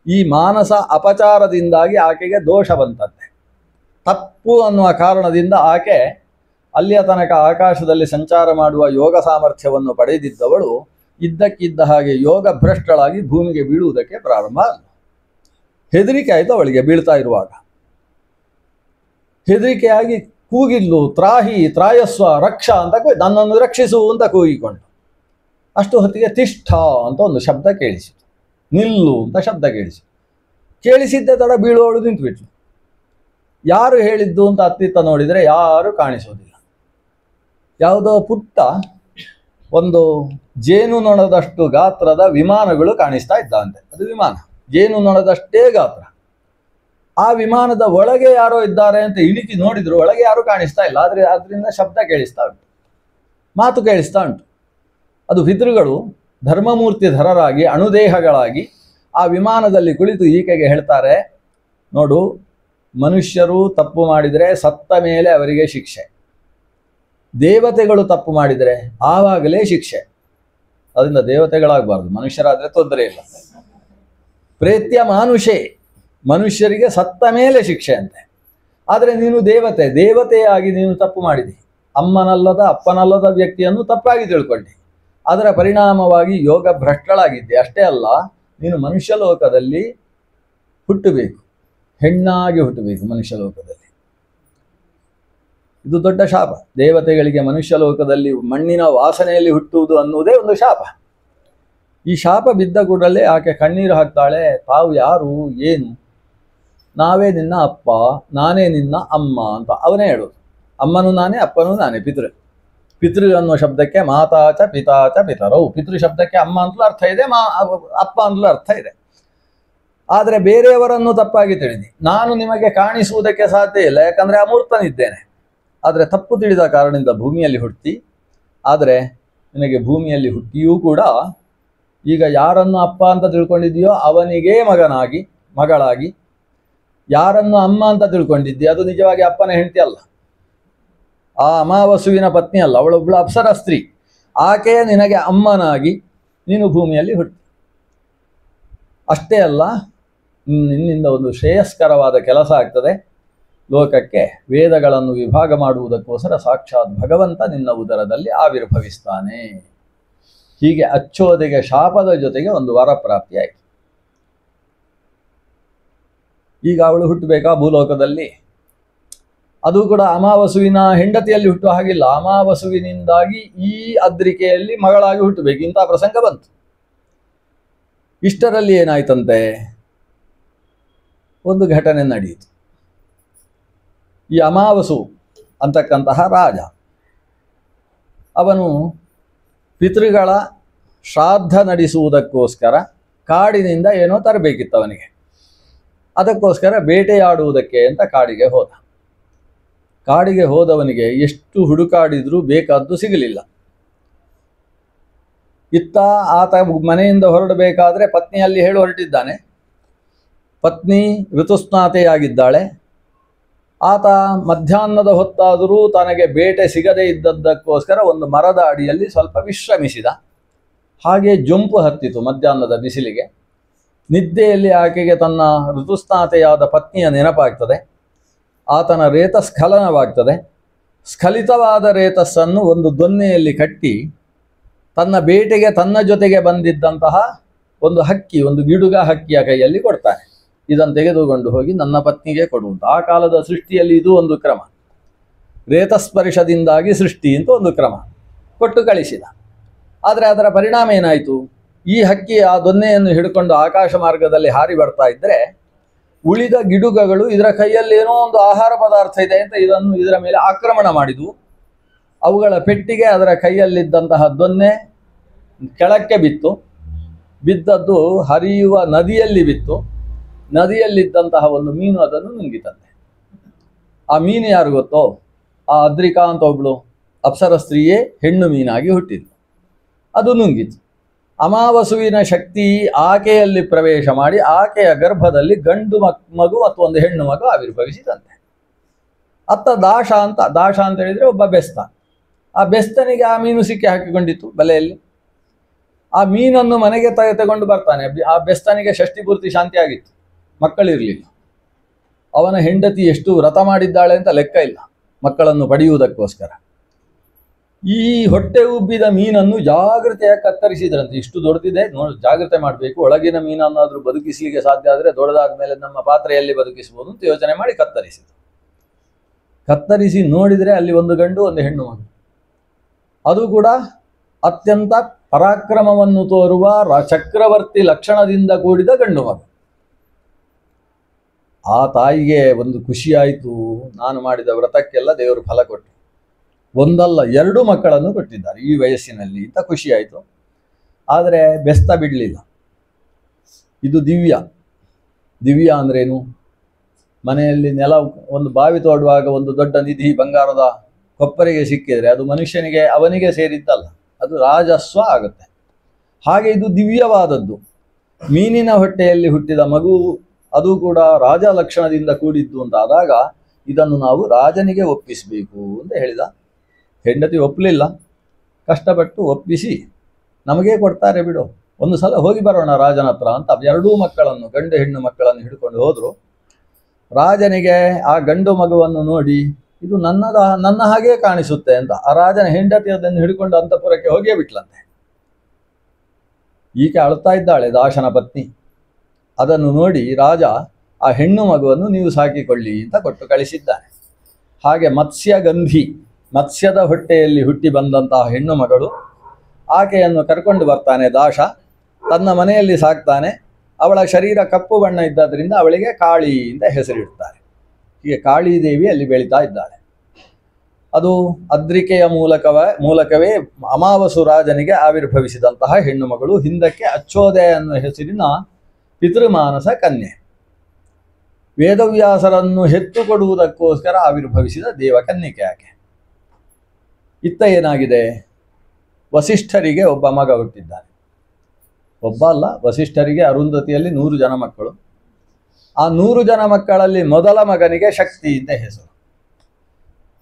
ಈ ಮಾನಸ ಅಪಚಾರದಿಂದಾಗಿ ಆಕೆಗೆ ದೋಷ ಬಂತಂತೆ. ತಪ್ಪು ಅನ್ನುವ ಕಾರಣದಿಂದ ಆಕೆ ಅಲ್ಲಿಯ ತನಕ ಆಕಾಶದಲ್ಲಿ ಸಂಚಾರ ಮಾಡುವ ಯೋಗ ಸಾಮರ್ಥ್ಯವನ್ನು ಪಡೆದಿದ್ದವಳು ಇದ್ದಕ್ಕಿದ್ದ ಹಾಗೆ ಯೋಗ ಭ್ರಷ್ಟಳಾಗಿ ಭೂಮಿಗೆ ಬೀಳುವುದಕ್ಕೆ ಪ್ರಾರಂಭ ಆದಳು. ಹೆದರಿಕೆ ಆಯಿತು ಅವಳಿಗೆ. ಬೀಳ್ತಾ ಇರುವಾಗ ಹೆದರಿಕೆಯಾಗಿ ಕೂಗಿದ್ಲು, ತ್ರಾಹಿ ತ್ರಾಯಸ್ವ ರಕ್ಷ ಅಂತ, ನನ್ನನ್ನು ರಕ್ಷಿಸು ಅಂತ ಕೂಗಿಕೊಂಡು. ಅಷ್ಟು ಹೊತ್ತಿಗೆ ತಿಷ್ಠ ಅಂತ ಒಂದು ಶಬ್ದ ಕೇಳಿಸಿತು. ನಿಲ್ಲು ಅಂತ ಶಬ್ದ ಕೇಳಿಸಿದ್ದೆ ತಡ ಬೀಳುವವಳು ನಿಂತುಬಿಟ್ಲು. ಯಾರು ಹೇಳಿದ್ದು ಅಂತ ಅತ್ತಿತ್ತ ನೋಡಿದರೆ ಯಾರು ಕಾಣಿಸೋದಿಲ್ಲ. ಯಾವುದೋ ಪುಟ್ಟ ಒಂದು ಜೇನುನೊಣದಷ್ಟು ಗಾತ್ರದ ವಿಮಾನಗಳು ಕಾಣಿಸ್ತಾ ಇದ್ದಂತೆ. ಅದು ವಿಮಾನ ಜೇನುನೊಣದಷ್ಟೇ ಗಾತ್ರ. ಆ ವಿಮಾನದ ಒಳಗೆ ಯಾರೋ ಇದ್ದಾರೆ ಅಂತ ಇಳಿತಿ ನೋಡಿದ್ರು, ಒಳಗೆ ಯಾರು ಕಾಣಿಸ್ತಾ ಇಲ್ಲ. ಆದರೆ ಅದರಿಂದ ಶಬ್ದ ಕೇಳಿಸ್ತಾ ಉಂಟು, ಮಾತು ಕೇಳಿಸ್ತಾ ಉಂಟು. ಅದು ಪಿತೃಗಳು ಧರ್ಮಮೂರ್ತಿ ಧರರಾಗಿ ಅಣುದೇಹಗಳಾಗಿ ಆ ವಿಮಾನದಲ್ಲಿ ಕುಳಿತು ಈಕೆಗೆ ಹೇಳ್ತಾರೆ, ನೋಡು, ಮನುಷ್ಯರು ತಪ್ಪು ಮಾಡಿದರೆ ಸತ್ತ ಮೇಲೆ ಅವರಿಗೆ ಶಿಕ್ಷೆ, ದೇವತೆಗಳು ತಪ್ಪು ಮಾಡಿದರೆ ಆವಾಗಲೇ ಶಿಕ್ಷೆ. ಅದರಿಂದ ದೇವತೆಗಳಾಗಬಾರ್ದು, ಮನುಷ್ಯರಾದರೆ ತೊಂದರೆ ಇಲ್ಲ. ಪ್ರೇತ್ಯ ಮಾನುಷೇ, ಮನುಷ್ಯರಿಗೆ ಸತ್ತ ಮೇಲೆ ಶಿಕ್ಷೆ ಅಂತೆ. ಆದರೆ ನೀನು ದೇವತೆಯಾಗಿ ನೀನು ತಪ್ಪು ಮಾಡಿದಿ. ಅಮ್ಮನಲ್ಲದ ಅಪ್ಪನಲ್ಲದ ವ್ಯಕ್ತಿಯನ್ನು ತಪ್ಪಾಗಿ ತಿಳ್ಕೊಂಡಿ. ಅದರ ಪರಿಣಾಮವಾಗಿ ಯೋಗ ಭ್ರಷ್ಟಳಾಗಿದ್ದೆ. ಅಷ್ಟೇ ಅಲ್ಲ, ನೀನು ಮನುಷ್ಯ ಲೋಕದಲ್ಲಿ ಹುಟ್ಟಬೇಕು, ಹೆಣ್ಣಾಗಿ ಹುಟ್ಟಬೇಕು ಮನುಷ್ಯ ಲೋಕದಲ್ಲಿ. ಇದು ದೊಡ್ಡ ಶಾಪ. ದೇವತೆಗಳಿಗೆ ಮನುಷ್ಯ ಲೋಕದಲ್ಲಿ ಮಣ್ಣಿನ ವಾಸನೆಯಲ್ಲಿ ಹುಟ್ಟುವುದು ಅನ್ನುವುದೇ ಒಂದು ಶಾಪ. ಈ ಶಾಪ ಬಿದ್ದ ಕೂಡಲೇ ಆಕೆ ಕಣ್ಣೀರು ಹಾಕ್ತಾಳೆ. ತಾವು ಯಾರು, ಏನು? ನಾವೇ ನಿನ್ನ ಅಪ್ಪ, ನಾನೇ ನಿನ್ನ ಅಮ್ಮ ಅಂತ ಅವನೇ ಹೇಳೋದು. ಅಮ್ಮನೂ ನಾನೇ, ಅಪ್ಪನೂ ನಾನೇ. ಪಿತೃ ಅನ್ನುವ ಶಬ್ದಕ್ಕೆ ಮಾತಾಚ ಪಿತಾಚ ಪಿತರೌ. ಪಿತೃ ಶಬ್ದಕ್ಕೆ ಅಮ್ಮ ಅಂತಲೂ ಅರ್ಥ ಇದೆ, ಅಪ್ಪ ಅಂತಲೂ ಅರ್ಥ ಇದೆ. ಆದರೆ ಬೇರೆಯವರನ್ನು ತಪ್ಪಾಗಿ ತಿಳಿದಿ. ನಾನು ನಿಮಗೆ ಕಾಣಿಸುವುದಕ್ಕೆ ಸಾಧ್ಯ ಇಲ್ಲ, ಯಾಕಂದರೆ ಅಮೂರ್ತನಿದ್ದೇನೆ. ಆದರೆ ತಪ್ಪು ತಿಳಿದ ಕಾರಣದಿಂದ ಭೂಮಿಯಲ್ಲಿ ಹುಟ್ಟಿ, ಆದರೆ ನಿನಗೆ ಭೂಮಿಯಲ್ಲಿ ಹುಟ್ಟಿಯೂ ಕೂಡ ಈಗ ಯಾರನ್ನು ಅಪ್ಪ ಅಂತ ತಿಳ್ಕೊಂಡಿದೆಯೋ ಅವನಿಗೇ ಮಗಳಾಗಿ, ಯಾರನ್ನು ಅಮ್ಮ ಅಂತ ತಿಳ್ಕೊಂಡಿದ್ದೀಯ ಅದು ನಿಜವಾಗಿ ಅಪ್ಪನ ಹೆಂಡತಿ ಅಲ್ಲ, ಆ ಅಮಾವಸುವಿನ ಪತ್ನಿ ಅಲ್ಲ, ಅವಳೊಬ್ಬಳು ಅಪ್ಸರ ಸ್ತ್ರೀ. ಆಕೆ ನಿನಗೆ ಅಮ್ಮನಾಗಿ ನೀನು ಭೂಮಿಯಲ್ಲಿ ಹುಟ್ಟಿ. ಅಷ್ಟೇ ಅಲ್ಲ, ನಿನ್ನಿಂದ ಒಂದು ಶ್ರೇಯಸ್ಕರವಾದ ಕೆಲಸ ಆಗ್ತದೆ ಲೋಕಕ್ಕೆ. ವೇದಗಳನ್ನು ವಿಭಾಗ ಮಾಡುವುದಕ್ಕೋಸ್ಕರ ಸಾಕ್ಷಾತ್ ಭಗವಂತ ನಿನ್ನ ಉದರದಲ್ಲಿ ಆವಿರ್ಭವಿಸ್ತಾನೆ. ಹೀಗೆ ಅಚ್ಚೋದೆಗೆ ಶಾಪದ ಜೊತೆಗೆ ಒಂದು ವರ ಪ್ರಾಪ್ತಿಯಾಯಿತು. ಈಗ ಅವಳು ಹುಟ್ಟಬೇಕಾ ಭೂಲೋಕದಲ್ಲಿ? ಅದು ಕೂಡ ಅಮಾವಸುವಿನ ಹೆಂಡತಿಯಲ್ಲಿ ಹುಟ್ಟುವ ಹಾಗಿಲ್ಲ. ಅಮಾವಸುವಿನಿಂದಾಗಿ ಈ ಅದ್ರಿಕೆಯಲ್ಲಿ ಮಗಳಾಗಿ ಹುಟ್ಟಬೇಕು. ಇಂಥ ಪ್ರಸಂಗ ಬಂತು. ಇಷ್ಟರಲ್ಲಿ ಏನಾಯ್ತಂತೆ, ಒಂದು ಘಟನೆ ನಡೆಯಿತು. ಈ ಅಮಾವಸು ಅಂತಕ್ಕಂತಹ ರಾಜ, ಅವನು ಪಿತೃಗಳ ಶ್ರಾದ್ದ ನಡೆಸುವುದಕ್ಕೋಸ್ಕರ ಕಾಡಿನಿಂದ ಏನೋ ತರಬೇಕಿತ್ತು ಅವನಿಗೆ. ಅದಕ್ಕೋಸ್ಕರ ಬೇಟೆಯಾಡುವುದಕ್ಕೆ ಅಂತ ಕಾಡಿಗೆ ಹೋದ. ಕಾಡಿಗೆ ಹೋದವನಿಗೆ ಎಷ್ಟು ಹುಡುಕಾಡಿದ್ರೂ ಬೇಕಾದ್ದು ಸಿಗಲಿಲ್ಲ. ಇತ್ತ ಆತ ಮನೆಯಿಂದ ಹೊರಡಬೇಕಾದ್ರೆ ಪತ್ನಿಯಲ್ಲಿ ಹೇಳಿ ಹೊರಟಿದ್ದಾನೆ. ಪತ್ನಿ ಋತುಸ್ನಾತೆಯಾಗಿದ್ದಾಳೆ. ಆತ ಮಧ್ಯಾಹ್ನದ ಹೊತ್ತಾದರೂ ತನಗೆ ಬೇಟೆ ಸಿಗದೇ ಇದ್ದದ್ದಕ್ಕೋಸ್ಕರ ಒಂದು ಮರದ ಅಡಿಯಲ್ಲಿ ಸ್ವಲ್ಪ ವಿಶ್ರಮಿಸಿದ. ಹಾಗೆ ಜೊಂಪು ಹತ್ತಿತು ಮಧ್ಯಾಹ್ನದ ಬಿಸಿಲಿಗೆ. ನಿದ್ದೆಯಲ್ಲಿ ಆಕೆಗೆ ತನ್ನ ಋತುಸ್ನಾತೆಯಾದ ಪತ್ನಿಯ ನೆನಪಾಗ್ತದೆ. ಆತನ ರೇತಸ್ಖಲನವಾಗ್ತದೆ. ಸ್ಖಲಿತವಾದ ರೇತಸ್ಸನ್ನು ಒಂದು ದೊನ್ನೆಯಲ್ಲಿ ಕಟ್ಟಿ ತನ್ನ ಬೇಟೆಗೆ ತನ್ನ ಜೊತೆಗೆ ಬಂದಿದ್ದಂತಹ ಒಂದು ಹಕ್ಕಿ, ಒಂದು ಗಿಡುಗ ಹಕ್ಕಿಯ ಕೈಯಲ್ಲಿ ಕೊಡ್ತಾನೆ. ಇದನ್ನು ತೆಗೆದುಕೊಂಡು ಹೋಗಿ ನನ್ನ ಪತ್ನಿಗೆ ಕೊಡುವುದು. ಆ ಕಾಲದ ಸೃಷ್ಟಿಯಲ್ಲಿ ಇದು ಒಂದು ಕ್ರಮ. ರೇತಸ್ಪರ್ಶದಿಂದಾಗಿ ಸೃಷ್ಟಿ ಅಂತ ಒಂದು ಕ್ರಮ ಕೊಟ್ಟು ಕಳಿಸಿದ. ಆದರೆ ಅದರ ಪರಿಣಾಮ ಏನಾಯಿತು? ಈ ಹಕ್ಕಿ ಆ ದೊನ್ನೆಯನ್ನು ಹಿಡ್ಕೊಂಡು ಆಕಾಶ ಮಾರ್ಗದಲ್ಲಿ ಹಾರಿ ಬರ್ತಾ ಇದ್ದರೆ ಉಳಿದ ಗಿಡುಗಗಳು ಇದರ ಕೈಯಲ್ಲಿ ಏನೋ ಒಂದು ಆಹಾರ ಪದಾರ್ಥ ಇದೆ ಅಂತ ಇದರ ಮೇಲೆ ಆಕ್ರಮಣ ಮಾಡಿದವು. ಅವುಗಳ ಪೆಟ್ಟಿಗೆ ಅದರ ಕೈಯಲ್ಲಿದ್ದಂತಹ ದೊನ್ನೆ ಕೆಳಕ್ಕೆ ಬಿತ್ತು. ಬಿದ್ದದ್ದು ಹರಿಯುವ ನದಿಯಲ್ಲಿ ಬಿತ್ತು. ನದಿಯಲ್ಲಿದ್ದಂತಹ ಒಂದು ಮೀನು ಅದನ್ನು ನುಂಗಿತಂತೆ. ಆ ಮೀನು ಯಾರು ಗೊತ್ತೋ? ಆ ಅದ್ರಿಕಾ ಅಂತ ಒಬ್ಳು ಅಪ್ಸರ ಸ್ತ್ರೀಯೇ ಹೆಣ್ಣು ಮೀನಾಗಿ ಹುಟ್ಟಿದ್ಲು. ಅದು ನುಂಗಿತು. ಅಮಾವಸುವಿನ ಶಕ್ತಿ ಆಕೆಯಲ್ಲಿ ಪ್ರವೇಶ ಮಾಡಿ ಆಕೆಯ ಗರ್ಭದಲ್ಲಿ ಗಂಡು ಮಗು ಮತ್ತು ಒಂದು ಹೆಣ್ಣು ಮಗು ಆವಿರ್ಭವಿಸಿದಂತೆ. ಅತ್ತ ದಾಶ ಅಂತ ಹೇಳಿದರೆ ಒಬ್ಬ ಬೆಸ್ತ. ಆ ಬೆಸ್ತನಿಗೆ ಆ ಮೀನು ಸಿಕ್ಕಿ ಹಾಕಿಕೊಂಡಿತ್ತು ಬಲೆಯಲ್ಲಿ. ಆ ಮೀನನ್ನು ಮನೆಗೆ ತಗೊಂಡು ಬರ್ತಾನೆ. ಆ ಬೆಸ್ತನಿಗೆ ಷಷ್ಠಿ ಪೂರ್ತಿ ಶಾಂತಿ ಆಗಿತ್ತು, ಮಕ್ಕಳಿರಲಿಲ್ಲ. ಅವನ ಹೆಂಡತಿ ಎಷ್ಟು ವ್ರತ ಮಾಡಿದ್ದಾಳೆ ಅಂತ ಲೆಕ್ಕ ಇಲ್ಲ ಮಕ್ಕಳನ್ನು ಪಡೆಯುವುದಕ್ಕೋಸ್ಕರ. ಈ ಹೊಟ್ಟೆ ಉಬ್ಬಿದ ಮೀನನ್ನು ಜಾಗ್ರತೆಯಾಗಿ ಕತ್ತರಿಸಿದ್ರಂತೆ. ಇಷ್ಟು ದೊಡ್ಡದಿದೆ, ಜಾಗ್ರತೆ ಮಾಡಬೇಕು, ಒಳಗಿನ ಮೀನನ್ನಾದರೂ ಬದುಕಿಸಲಿಕ್ಕೆ ಸಾಧ್ಯ ಆದರೆ ದೊಡ್ಡದಾದ ಮೇಲೆ ನಮ್ಮ ಪಾತ್ರೆಯಲ್ಲಿ ಬದುಕಿಸ್ಬೋದು ಅಂತ ಯೋಚನೆ ಮಾಡಿ ಕತ್ತರಿಸಿದ್ರು. ಕತ್ತರಿಸಿ ನೋಡಿದರೆ ಅಲ್ಲಿ ಒಂದು ಗಂಡು ಒಂದು ಹೆಣ್ಣು ಮಗು. ಅದು ಕೂಡ ಅತ್ಯಂತ ಪರಾಕ್ರಮವನ್ನು ತೋರುವ ಚಕ್ರವರ್ತಿ ಲಕ್ಷಣದಿಂದ ಕೂಡಿದ ಗಂಡು ಮಗು. ಆ ತಾಯಿಗೆ ಒಂದು ಖುಷಿಯಾಯಿತು. ನಾನು ಮಾಡಿದ ವ್ರತಕ್ಕೆಲ್ಲ ದೇವರು ಫಲ ಕೊಟ್ಟು ಒಂದಲ್ಲ ಎರಡು ಮಕ್ಕಳನ್ನು ಕೊಟ್ಟಿದ್ದಾರೆ ಈ ವಯಸ್ಸಿನಲ್ಲಿ ಅಂತ ಖುಷಿಯಾಯಿತು. ಆದರೆ ಬೆಸ್ತ ಬಿಡಲಿಲ್ಲ. ಇದು ದಿವ್ಯ ಅಂದ್ರೇನು? ಮನೆಯಲ್ಲಿ ನೆಲ ಒಂದು ಬಾವಿ ತೋಡುವಾಗ ಒಂದು ದೊಡ್ಡ ನಿಧಿ ಬಂಗಾರದ ಕೊಪ್ಪರಿಗೆ ಸಿಕ್ಕಿದರೆ ಅದು ಮನುಷ್ಯನಿಗೆ ಅವನಿಗೆ ಸೇರಿದ್ದಲ್ಲ, ಅದು ರಾಜಸ್ವ ಆಗುತ್ತೆ. ಹಾಗೆ ಇದು ದಿವ್ಯವಾದದ್ದು. ಮೀನಿನ ಹೊಟ್ಟೆಯಲ್ಲಿ ಹುಟ್ಟಿದ ಮಗು, ಅದು ಕೂಡ ರಾಜ ಲಕ್ಷಣದಿಂದ ಕೂಡಿದ್ದು ಅಂತ ಆದಾಗ ಇದನ್ನು ನಾವು ರಾಜನಿಗೆ ಒಪ್ಪಿಸಬೇಕು ಅಂತ ಹೇಳಿದ. ಹೆಂಡತಿ ಒಪ್ಪಲಿಲ್ಲ. ಕಷ್ಟಪಟ್ಟು ಒಪ್ಪಿಸಿ ನಮಗೇ ಕೊಡ್ತಾರೆ ಬಿಡು, ಒಂದು ಸಲ ಹೋಗಿ ಬರೋಣ ರಾಜನ ಹತ್ರ ಅಂತ ಎರಡೂ ಮಕ್ಕಳನ್ನು, ಗಂಡು ಹೆಣ್ಣು ಮಕ್ಕಳನ್ನು ಹಿಡ್ಕೊಂಡು ಹೋದರು. ರಾಜನಿಗೆ ಆ ಗಂಡು ಮಗುವನ್ನು ನೋಡಿ ಇದು ನನ್ನ ಹಾಗೇ ಕಾಣಿಸುತ್ತೆ ಅಂತ ಆ ರಾಜನ ಹೆಂಡತಿ ಅದನ್ನು ಹಿಡ್ಕೊಂಡು ಅಂತಃಪುರಕ್ಕೆ ಹೋಗೇ ಬಿಟ್ಲಂತೆ. ಈಕೆ ಅಳ್ತಾ ಇದ್ದಾಳೆ, ದಾಶನ ಪತ್ನಿ. ಅದನ್ನು ನೋಡಿ ರಾಜ ಆ ಹೆಣ್ಣು ಮಗುವನ್ನು ನೀವು ಸಾಕಿಕೊಳ್ಳಿ ಅಂತ ಕೊಟ್ಟು ಕಳಿಸಿದ್ದಾನೆ. ಹಾಗೆ ಮತ್ಸ್ಯದ ಹೊಟ್ಟೆಯಲ್ಲಿ ಹುಟ್ಟಿ ಬಂದಂತಹ ಹೆಣ್ಣು ಮಗಳು, ಆಕೆಯನ್ನು ಕರ್ಕೊಂಡು ಬರ್ತಾನೆ ದಾಶ. ತನ್ನ ಮನೆಯಲ್ಲಿ ಸಾಕ್ತಾನೆ. ಅವಳ ಶರೀರ ಕಪ್ಪು ಬಣ್ಣ ಇದ್ದರಿಂದ ಅವಳಿಗೆ ಕಾಳಿ ಅಂತ ಹೆಸರಿಡ್ತಾರೆ. ಹೀಗೆ ಕಾಳಿದೇವಿ ಅಲ್ಲಿ ಬೆಳೀತಾ ಇದ್ದಾಳೆ. ಅದು ಅದ್ರಿಕೆಯ ಮೂಲಕವೇ ಅಮಾವಸು ರಾಜನಿಗೆ ಆವಿರ್ಭವಿಸಿದಂತಹ ಹೆಣ್ಣು ಮಗಳು. ಹಿಂದಕ್ಕೆ ಅಚ್ಚೋದಯ ಅನ್ನುವ ಹೆಸರಿನ ಪಿತೃಮಾನಸ ಕನ್ಯೆ. ವೇದವ್ಯಾಸರನ್ನು ಹೆತ್ತು ಕೊಡುವುದಕ್ಕೋಸ್ಕರ ಆವಿರ್ಭವಿಸಿದ ದೇವಕನ್ಯಕೆ ಆಕೆ. ಇತ್ತ ಏನಾಗಿದೆ? ವಸಿಷ್ಠರಿಗೆ ಒಬ್ಬ ಮಗ ಹುಟ್ಟಿದ್ದಾನೆ. ಒಬ್ಬ ಅಲ್ಲ, ವಸಿಷ್ಠರಿಗೆ ಅರುಂಧತಿಯಲ್ಲಿ 100 ಜನ ಮಕ್ಕಳು. ಆ 100 ಜನ ಮಕ್ಕಳಲ್ಲಿ ಮೊದಲ ಮಗನಿಗೆ ಶಕ್ತಿ ಅಂತ ಹೆಸರು.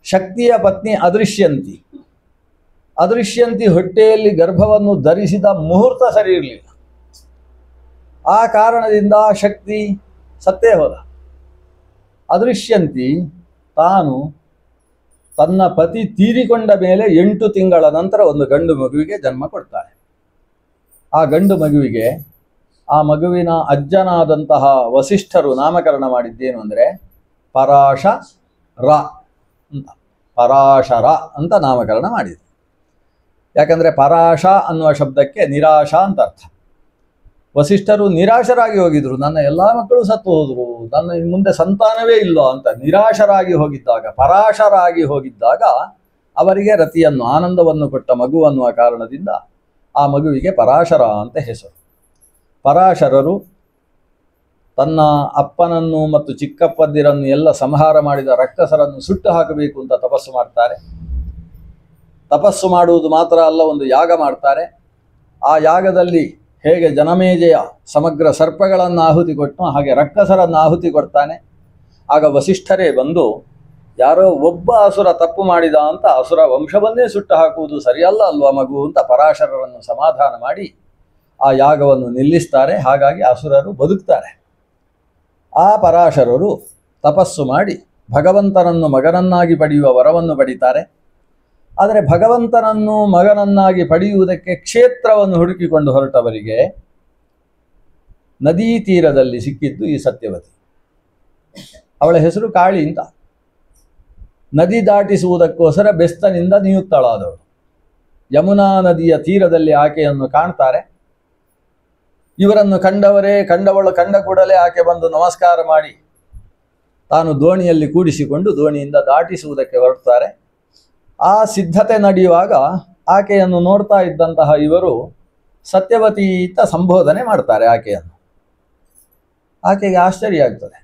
ಶಕ್ತಿಯ ಪತ್ನಿ ಅದೃಶ್ಯಂತಿ ಹೊಟ್ಟೆಯಲ್ಲಿ ಗರ್ಭವನ್ನು ಧರಿಸಿದ ಮುಹೂರ್ತ ಸರಿ ಇರಲಿಲ್ಲ. ಆ ಕಾರಣದಿಂದ ಶಕ್ತಿ ಸತ್ತೇ ಹೋದ. ಅದೃಶ್ಯಂತಿ ತಾನು ತನ್ನ ಪತಿ ತೀರಿಕೊಂಡ ಮೇಲೆ 8 ತಿಂಗಳ ನಂತರ ಒಂದು ಗಂಡು ಮಗುವಿಗೆ ಜನ್ಮ ಕೊಡ್ತಾಳೆ. ಆ ಗಂಡು ಮಗುವಿಗೆ ಆ ಮಗುವಿನ ಅಜ್ಜನಾದಂತಹ ವಸಿಷ್ಠರು ನಾಮಕರಣ ಮಾಡಿದ್ದೇನು ಅಂದರೆ ಪರಾಶರ ಅಂತ ನಾಮಕರಣ ಮಾಡಿದರು. ಯಾಕಂದರೆ ಪರಾಶ ಅನ್ನುವ ಶಬ್ದಕ್ಕೆ ನಿರಾಶ ಅಂತ ಅರ್ಥ. ವಸಿಷ್ಠರು ನಿರಾಶರಾಗಿ ಹೋಗಿದ್ರು, ನನ್ನ ಎಲ್ಲ ಮಕ್ಕಳು ಸತ್ತು ಹೋದರು, ನನ್ನ ಮುಂದೆ ಸಂತಾನವೇ ಇಲ್ಲ ಅಂತ ನಿರಾಶರಾಗಿ ಹೋಗಿದ್ದಾಗ, ಪರಾಶರಾಗಿ ಹೋಗಿದ್ದಾಗ ಅವರಿಗೆ ರತಿಯನ್ನು, ಆನಂದವನ್ನು ಕೊಟ್ಟ ಮಗು ಅನ್ನುವ ಕಾರಣದಿಂದ ಆ ಮಗುವಿಗೆ ಪರಾಶರ ಅಂತ ಹೆಸರು. ಪರಾಶರರು ತನ್ನ ಅಪ್ಪನನ್ನು ಮತ್ತು ಚಿಕ್ಕಪ್ಪಂದಿರನ್ನು ಎಲ್ಲ ಸಂಹಾರ ಮಾಡಿದ ರಕ್ಕಸರನ್ನು ಸುಟ್ಟು ಹಾಕಬೇಕು ಅಂತ ತಪಸ್ಸು ಮಾಡ್ತಾರೆ. ತಪಸ್ಸು ಮಾಡುವುದು ಮಾತ್ರ ಅಲ್ಲ, ಒಂದು ಯಾಗ ಮಾಡ್ತಾರೆ. ಆ ಯಾಗದಲ್ಲಿ ಹೇಗೆ ಜನಮೇಜಯ ಸಮಗ್ರ ಸರ್ಪಗಳನ್ನು ಆಹುತಿ ಕೊಟ್ಟು ಹಾಗೆ ರಕ್ಕಸರನ್ನು ಆಹುತಿ ಕೊಡ್ತಾನೆ. ಆಗ ವಸಿಷ್ಠರೇ ಬಂದು ಯಾರೋ ಒಬ್ಬ ಅಸುರ ತಪ್ಪು ಮಾಡಿದ ಅಂತ ಅಸುರ ವಂಶವನ್ನೇ ಸುಟ್ಟು ಹಾಕುವುದು ಸರಿಯಲ್ಲ ಅಲ್ವಾ ಮಗು ಅಂತ ಪರಾಶರರನ್ನು ಸಮಾಧಾನ ಮಾಡಿ ಆ ಯಾಗವನ್ನು ನಿಲ್ಲಿಸ್ತಾರೆ. ಹಾಗಾಗಿ ಅಸುರರು ಬದುಕ್ತಾರೆ. ಆ ಪರಾಶರರು ತಪಸ್ಸು ಮಾಡಿ ಭಗವಂತನನ್ನು ಮಗನನ್ನಾಗಿ ಪಡೆಯುವ ವರವನ್ನು ಪಡೀತಾರೆ. ಆದರೆ ಭಗವಂತನನ್ನು ಮಗನನ್ನಾಗಿ ಪಡೆಯುವುದಕ್ಕೆ ಕ್ಷೇತ್ರವನ್ನು ಹುಡುಕಿಕೊಂಡು ಹೊರಟವರಿಗೆ ನದೀ ತೀರದಲ್ಲಿ ಸಿಕ್ಕಿದ್ದು ಈ ಸತ್ಯವತಿ. ಅವಳ ಹೆಸರು ಕಾಳಿ ಅಂತ. ನದಿ ದಾಟಿಸುವುದಕ್ಕೋಸ್ಕರ ಬೆಸ್ತನಿಂದ ನಿಯುಕ್ತಳಾದವಳು. ಯಮುನಾ ನದಿಯ ತೀರದಲ್ಲಿ ಆಕೆಯನ್ನು ಕಾಣ್ತಾರೆ. ಇವರನ್ನು ಕಂಡವಳು ಕಂಡ ಕೂಡಲೇ ಆಕೆ ಬಂದು ನಮಸ್ಕಾರ ಮಾಡಿ ತಾನು ದೋಣಿಯಲ್ಲಿ ಕೂಡಿಸಿಕೊಂಡು ದೋಣಿಯಿಂದ ದಾಟಿಸುವುದಕ್ಕೆ ಹೊರಡ್ತಾರೆ. ಆ ಸಿದ್ಧತೆ ನಡೆಯುವಾಗ ಆಕೆಯನ್ನು ನೋಡ್ತಾ ಇದ್ದಂತಹ ಇವರು ಸತ್ಯವತಿ ಅಂತ ಸಂಬೋಧನೆ ಮಾಡ್ತಾರೆ ಆಕೆಯನ್ನು. ಆಕೆಗೆ ಆಶ್ಚರ್ಯ ಆಗ್ತದೆ.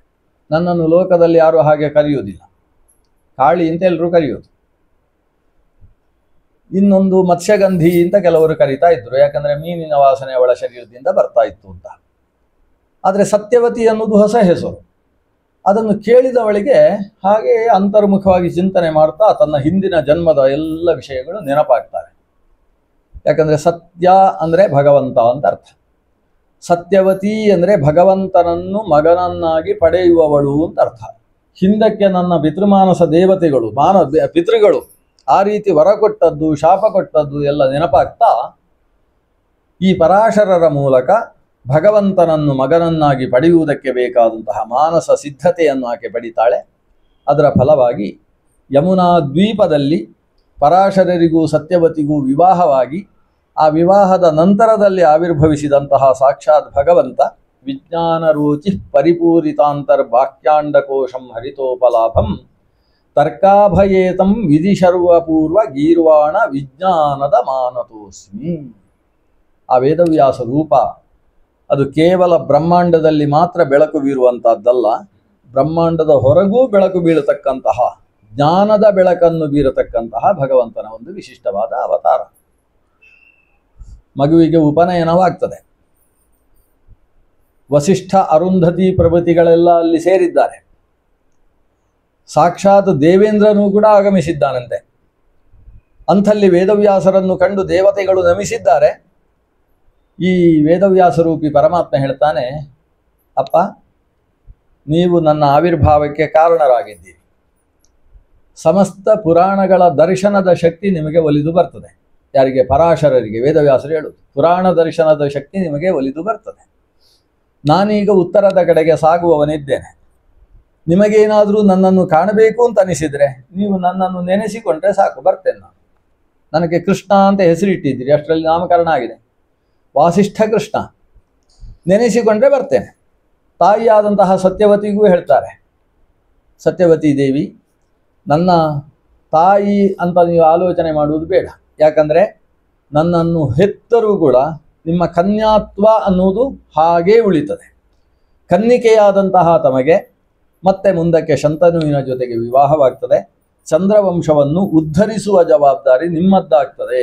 ನನ್ನನ್ನು ಲೋಕದಲ್ಲಿ ಯಾರೂ ಹಾಗೆ ಕರೆಯುವುದಿಲ್ಲ, ಕಾಳಿ ಅಂತ ಎಲ್ಲರೂ ಕರೆಯೋದು. ಇನ್ನೊಂದು ಮತ್ಸ್ಯಗಂಧಿ ಅಂತ ಕೆಲವರು ಕರೀತಾ ಇದ್ರು, ಯಾಕಂದರೆ ಮೀನಿನ ವಾಸನೆ ಅವಳ ಶರೀರದಿಂದ ಬರ್ತಾ ಇತ್ತು ಅಂತ. ಆದರೆ ಸತ್ಯವತಿ ಅನ್ನೋದು ಹೊಸ ಹೆಸರು. ಅದನ್ನು ಕೇಳಿದವಳಿಗೆ ಹಾಗೆ ಅಂತರ್ಮುಖವಾಗಿ ಚಿಂತನೆ ಮಾಡ್ತಾ ತನ್ನ ಹಿಂದಿನ ಜನ್ಮದ ಎಲ್ಲ ವಿಷಯಗಳು ನೆನಪಾಗ್ತಾರೆ. ಯಾಕಂದರೆ ಸತ್ಯ ಅಂದರೆ ಭಗವಂತ ಅಂತ ಅರ್ಥ. ಸತ್ಯವತಿ ಅಂದರೆ ಭಗವಂತನನ್ನು ಮಗನನ್ನಾಗಿ ಪಡೆಯುವವಳು ಅಂತ ಅರ್ಥ. ಹಿಂದಕ್ಕೆ ನನ್ನ ಪಿತೃಮಾನಸ ದೇವತೆಗಳು ಪಿತೃಗಳು ಆ ರೀತಿ ವರ ಕೊಟ್ಟದ್ದು ಶಾಪ ಕೊಟ್ಟದ್ದು ಎಲ್ಲ ನೆನಪಾಗ್ತಾ ಈ ಪರಾಶರರ ಮೂಲಕ ಭಗವಂತನನ್ನು ಮಗನನ್ನಾಗಿ ಪಡೆಯುವುದಕ್ಕೆ ಬೇಕಾದಂತಹ ಮಾನಸ ಸಿದ್ಧತೆಯನ್ನು ಆಕೆ ಪಡಿತಾಳೆ. ಅದರ ಫಲವಾಗಿ ಯಮುನಾ ದ್ವೀಪದಲ್ಲಿ ಪರಾಶರರಿಗೂ ಸತ್ಯವತಿಗೂ ವಿವಾಹವಾಗಿ ಆ ವಿವಾಹದ ನಂತರದಲ್ಲಿ ಆವಿರ್ಭವಿಸಿದಂತಹ ಸಾಕ್ಷಾತ್ ಭಗವಂತ ವಿಜ್ಞಾನ ರುಚಿ ಪರಿಪೂರಿತಾಂತರ್ವಾಕ್ಯಾಂಡಕೋಶಂ ಹರಿತೋಪಲಾಭಂ ತರ್ಕಾಭಯೇತಂ ವಿಧಿಶರ್ವಪೂರ್ವ ಗೀರ್ವಾಣ ವಿಜ್ಞಾನದ ಮಾನತೋಸ್ಮಿ. ಆ ವೇದವ್ಯಾಸ ರೂಪ ಅದು ಕೇವಲ ಬ್ರಹ್ಮಾಂಡದಲ್ಲಿ ಮಾತ್ರ ಬೆಳಕು ಬೀರುವಂತಹದ್ದಲ್ಲ, ಬ್ರಹ್ಮಾಂಡದ ಹೊರಗೂ ಬೆಳಕು ಬೀಳತಕ್ಕಂತಹ ಜ್ಞಾನದ ಬೆಳಕನ್ನು ಬೀರತಕ್ಕಂತಹ ಭಗವಂತನ ಒಂದು ವಿಶಿಷ್ಟವಾದ ಅವತಾರ. ಮಗುವಿಗೆ ಉಪನಯನವಾಗ್ತದೆ. ವಸಿಷ್ಠ ಅರುಂಧತಿ ಪ್ರಭೃತಿಗಳೆಲ್ಲ ಅಲ್ಲಿ ಸೇರಿದ್ದಾರೆ. ಸಾಕ್ಷಾತ್ ದೇವೇಂದ್ರನೂ ಕೂಡ ಆಗಮಿಸಿದ್ದಾನಂತೆ. ಅಂಥಲ್ಲಿ ವೇದವ್ಯಾಸರನ್ನು ಕಂಡು ದೇವತೆಗಳು ನಮಿಸಿದ್ದಾರೆ. ಈ ವೇದವ್ಯಾಸರೂಪಿ ಪರಮಾತ್ಮ ಹೇಳ್ತಾನೆ, ಅಪ್ಪ ನೀವು ನನ್ನ ಆವಿರ್ಭಾವಕ್ಕೆ ಕಾರಣರಾಗಿದ್ದೀರಿ. ಸಮಸ್ತ ಪುರಾಣಗಳ ದರ್ಶನದ ಶಕ್ತಿ ನಿಮಗೆ ಒಲಿದು ಬರ್ತದೆ. ಯಾರಿಗೆ? ಪರಾಶರರಿಗೆ. ವೇದವ್ಯಾಸರು ಹೇಳುವುದು ಪುರಾಣ ದರ್ಶನದ ಶಕ್ತಿ ನಿಮಗೆ ಒಲಿದು ಬರ್ತದೆ. ನಾನೀಗ ಉತ್ತರದ ಕಡೆಗೆ ಸಾಗುವವನಿದ್ದೇನೆ. ನಿಮಗೇನಾದರೂ ನನ್ನನ್ನು ಕಾಣಬೇಕು ಅಂತ ಅನಿಸಿದರೆ ನೀವು ನನ್ನನ್ನು ನೆನೆಸಿಕೊಂಡ್ರೆ ಸಾಕು, ಬರ್ತೇನೆ ನಾನು. ನನಗೆ ಕೃಷ್ಣ ಅಂತ ಹೆಸರಿಟ್ಟಿದ್ದೀರಿ, ಅಷ್ಟರಲ್ಲಿ ನಾಮಕರಣ ಆಗಿದೆ. ವಾಸಿಷ್ಠ ಕೃಷ್ಣ, ನೆನೆಸಿಕೊಂಡ್ರೆ ಬರ್ತೇನೆ. ತಾಯಿಯಾದಂತಹ ಸತ್ಯವತಿಗೂ ಹೇಳ್ತಾರೆ, ಸತ್ಯವತಿ ದೇವಿ ನನ್ನ ತಾಯಿ ಅಂತ ನೀವು ಆಲೋಚನೆ ಮಾಡುವುದು ಬೇಡ. ಯಾಕಂದರೆ ನನ್ನನ್ನು ಹೆತ್ತರೂ ಕೂಡ ನಿಮ್ಮ ಕನ್ಯಾತ್ವ ಅನ್ನುವುದು ಹಾಗೇ ಉಳಿತದೆ. ಕನ್ನಿಕೆಯಾದಂತಹ ತಮಗೆ ಮತ್ತೆ ಮುಂದಕ್ಕೆ ಶಂತನುವಿನ ಜೊತೆಗೆ ವಿವಾಹವಾಗ್ತದೆ. ಚಂದ್ರವಂಶವನ್ನು ಉದ್ಧರಿಸುವ ಜವಾಬ್ದಾರಿ ನಿಮ್ಮದ್ದಾಗ್ತದೆ.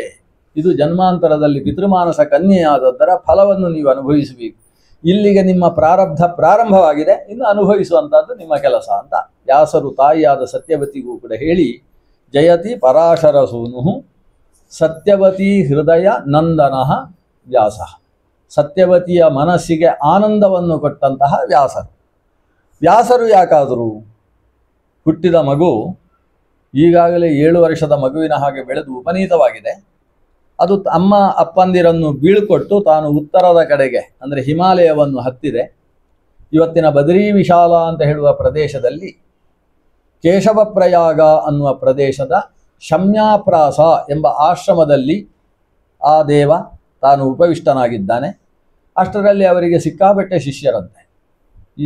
ಇದು ಜನ್ಮಾಂತರದಲ್ಲಿ ಪಿತೃಮಾನಸ ಕನ್ಯೆಯಾದದ್ದರ ಫಲವನ್ನು ನೀವು ಅನುಭವಿಸಬೇಕು. ಇಲ್ಲಿಗೆ ನಿಮ್ಮ ಪ್ರಾರಬ್ಧ ಪ್ರಾರಂಭವಾಗಿದೆ, ಇನ್ನು ಅನುಭವಿಸುವಂಥದ್ದು ನಿಮ್ಮ ಕೆಲಸ ಅಂತ ವ್ಯಾಸರು ತಾಯಿಯಾದ ಸತ್ಯವತಿಗೂ ಕೂಡ ಹೇಳಿ, ಜಯತಿ ಪರಾಶರ ಸೂನು ಸತ್ಯವತಿ ಹೃದಯ ನಂದನಃ ವ್ಯಾಸ. ಸತ್ಯವತಿಯ ಮನಸ್ಸಿಗೆ ಆನಂದವನ್ನು ಕೊಟ್ಟಂತಹ ವ್ಯಾಸರು. ವ್ಯಾಸರು ಯಾಕಾದರೂ? ಹುಟ್ಟಿದ ಮಗು ಈಗಾಗಲೇ 7 ವರ್ಷದ ಮಗುವಿನ ಹಾಗೆ ಬೆಳೆದು ಉಪನೀತವಾಗಿದೆ. ಅದು ಅಮ್ಮ ಅಪ್ಪಂದಿರನ್ನು ಬೀಳ್ಕೊಟ್ಟು ತಾನು ಉತ್ತರದ ಕಡೆಗೆ ಅಂದರೆ ಹಿಮಾಲಯವನ್ನು ಹತ್ತಿದೆ. ಇವತ್ತಿನ ಬದ್ರಿ ವಿಶಾಲ ಅಂತ ಹೇಳುವ ಪ್ರದೇಶದಲ್ಲಿ ಕೇಶವಪ್ರಯಾಗ ಅನ್ನುವ ಪ್ರದೇಶದ ಶಮ್ಯಾಪ್ರಾಸ ಎಂಬ ಆಶ್ರಮದಲ್ಲಿ ಆ ದೇವ ತಾನು ಉಪವಿಷ್ಟನಾಗಿದ್ದಾನೆ. ಅಷ್ಟರಲ್ಲಿ ಅವರಿಗೆ ಸಿಕ್ಕಾಪಟ್ಟೆ ಶಿಷ್ಯರಂತೆ.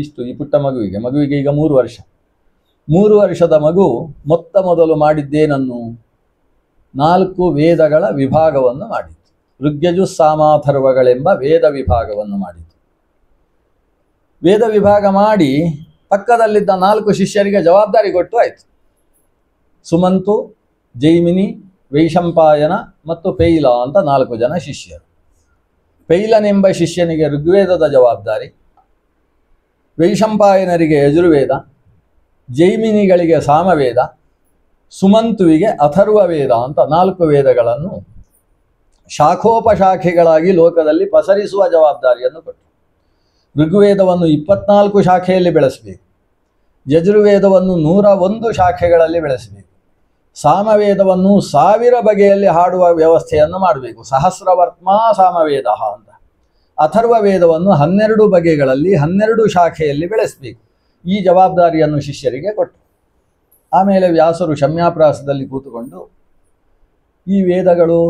ಇಷ್ಟು ಈ ಪುಟ್ಟ ಮಗುವಿಗೆ ಈಗ 3 ವರ್ಷ. 3 ವರ್ಷದ ಮಗು ಮೊದಲು ಮಾಡಿದ್ದೇನನ್ನು 4 ವೇದಗಳ ವಿಭಾಗವನ್ನು ಮಾಡಿತ್ತು. ಋಗ್ಯಜು ಸಾಮಾಥರ್ವಗಳೆಂಬ ವೇದ ವಿಭಾಗವನ್ನು ಮಾಡಿತು. ವೇದ ವಿಭಾಗ ಮಾಡಿ ಪಕ್ಕದಲ್ಲಿದ್ದ 4 ಶಿಷ್ಯರಿಗೆ ಜವಾಬ್ದಾರಿ ಕೊಟ್ಟು ಆಯಿತು. ಸುಮಂತು, ಜೈಮಿನಿ, ವೈಶಂಪಾಯನ ಮತ್ತು ಪೈಲ ಅಂತ 4 ಜನ ಶಿಷ್ಯರು. ಪೈಲನೆಂಬ ಶಿಷ್ಯನಿಗೆ ಋಗ್ವೇದದ ಜವಾಬ್ದಾರಿ, ವೈಶಂಪಾಯನರಿಗೆ ಯಜುರ್ವೇದ, ಜೈಮಿನಿಗಳಿಗೆ ಸಾಮವೇದ, ಸುಮಂತುವಿಗೆ ಅಥರ್ವ ವೇದ ಅಂತ 4 ವೇದಗಳನ್ನು ಶಾಖೋಪಶಾಖೆಗಳಾಗಿ ಲೋಕದಲ್ಲಿ ಪಸರಿಸುವ ಜವಾಬ್ದಾರಿಯನ್ನು ಕೊಟ್ಟರು. ಋಗ್ವೇದವನ್ನು 24 ಶಾಖೆಯಲ್ಲಿ ಬೆಳೆಸಬೇಕು, ಯಜುರ್ವೇದವನ್ನು 101 ಶಾಖೆಗಳಲ್ಲಿ ಬೆಳೆಸಬೇಕು, ಸಾಮವೇದವನ್ನು 1000 ಬಗೆಯಲ್ಲಿ ಹಾಡುವ ವ್ಯವಸ್ಥೆಯನ್ನು ಮಾಡಬೇಕು, ಸಹಸ್ರವರ್ತ್ಮ ಸಾಮವೇದ ಅಂತ. ಅಥರ್ವ ವೇದವನ್ನು 12 ಬಗೆಗಳಲ್ಲಿ 12 ಶಾಖೆಯಲ್ಲಿ ಬೆಳೆಸಬೇಕು. ಈ ಜವಾಬ್ದಾರಿಯನ್ನು ಶಿಷ್ಯರಿಗೆ ಕೊಟ್ಟರು. ಆಮೇಲೆ ವ್ಯಾಸರು ಶಮ್ಯಾಪ್ರಾಸದಲ್ಲಿ ಕೂತುಕೊಂಡು ಈ ವೇದಗಳು,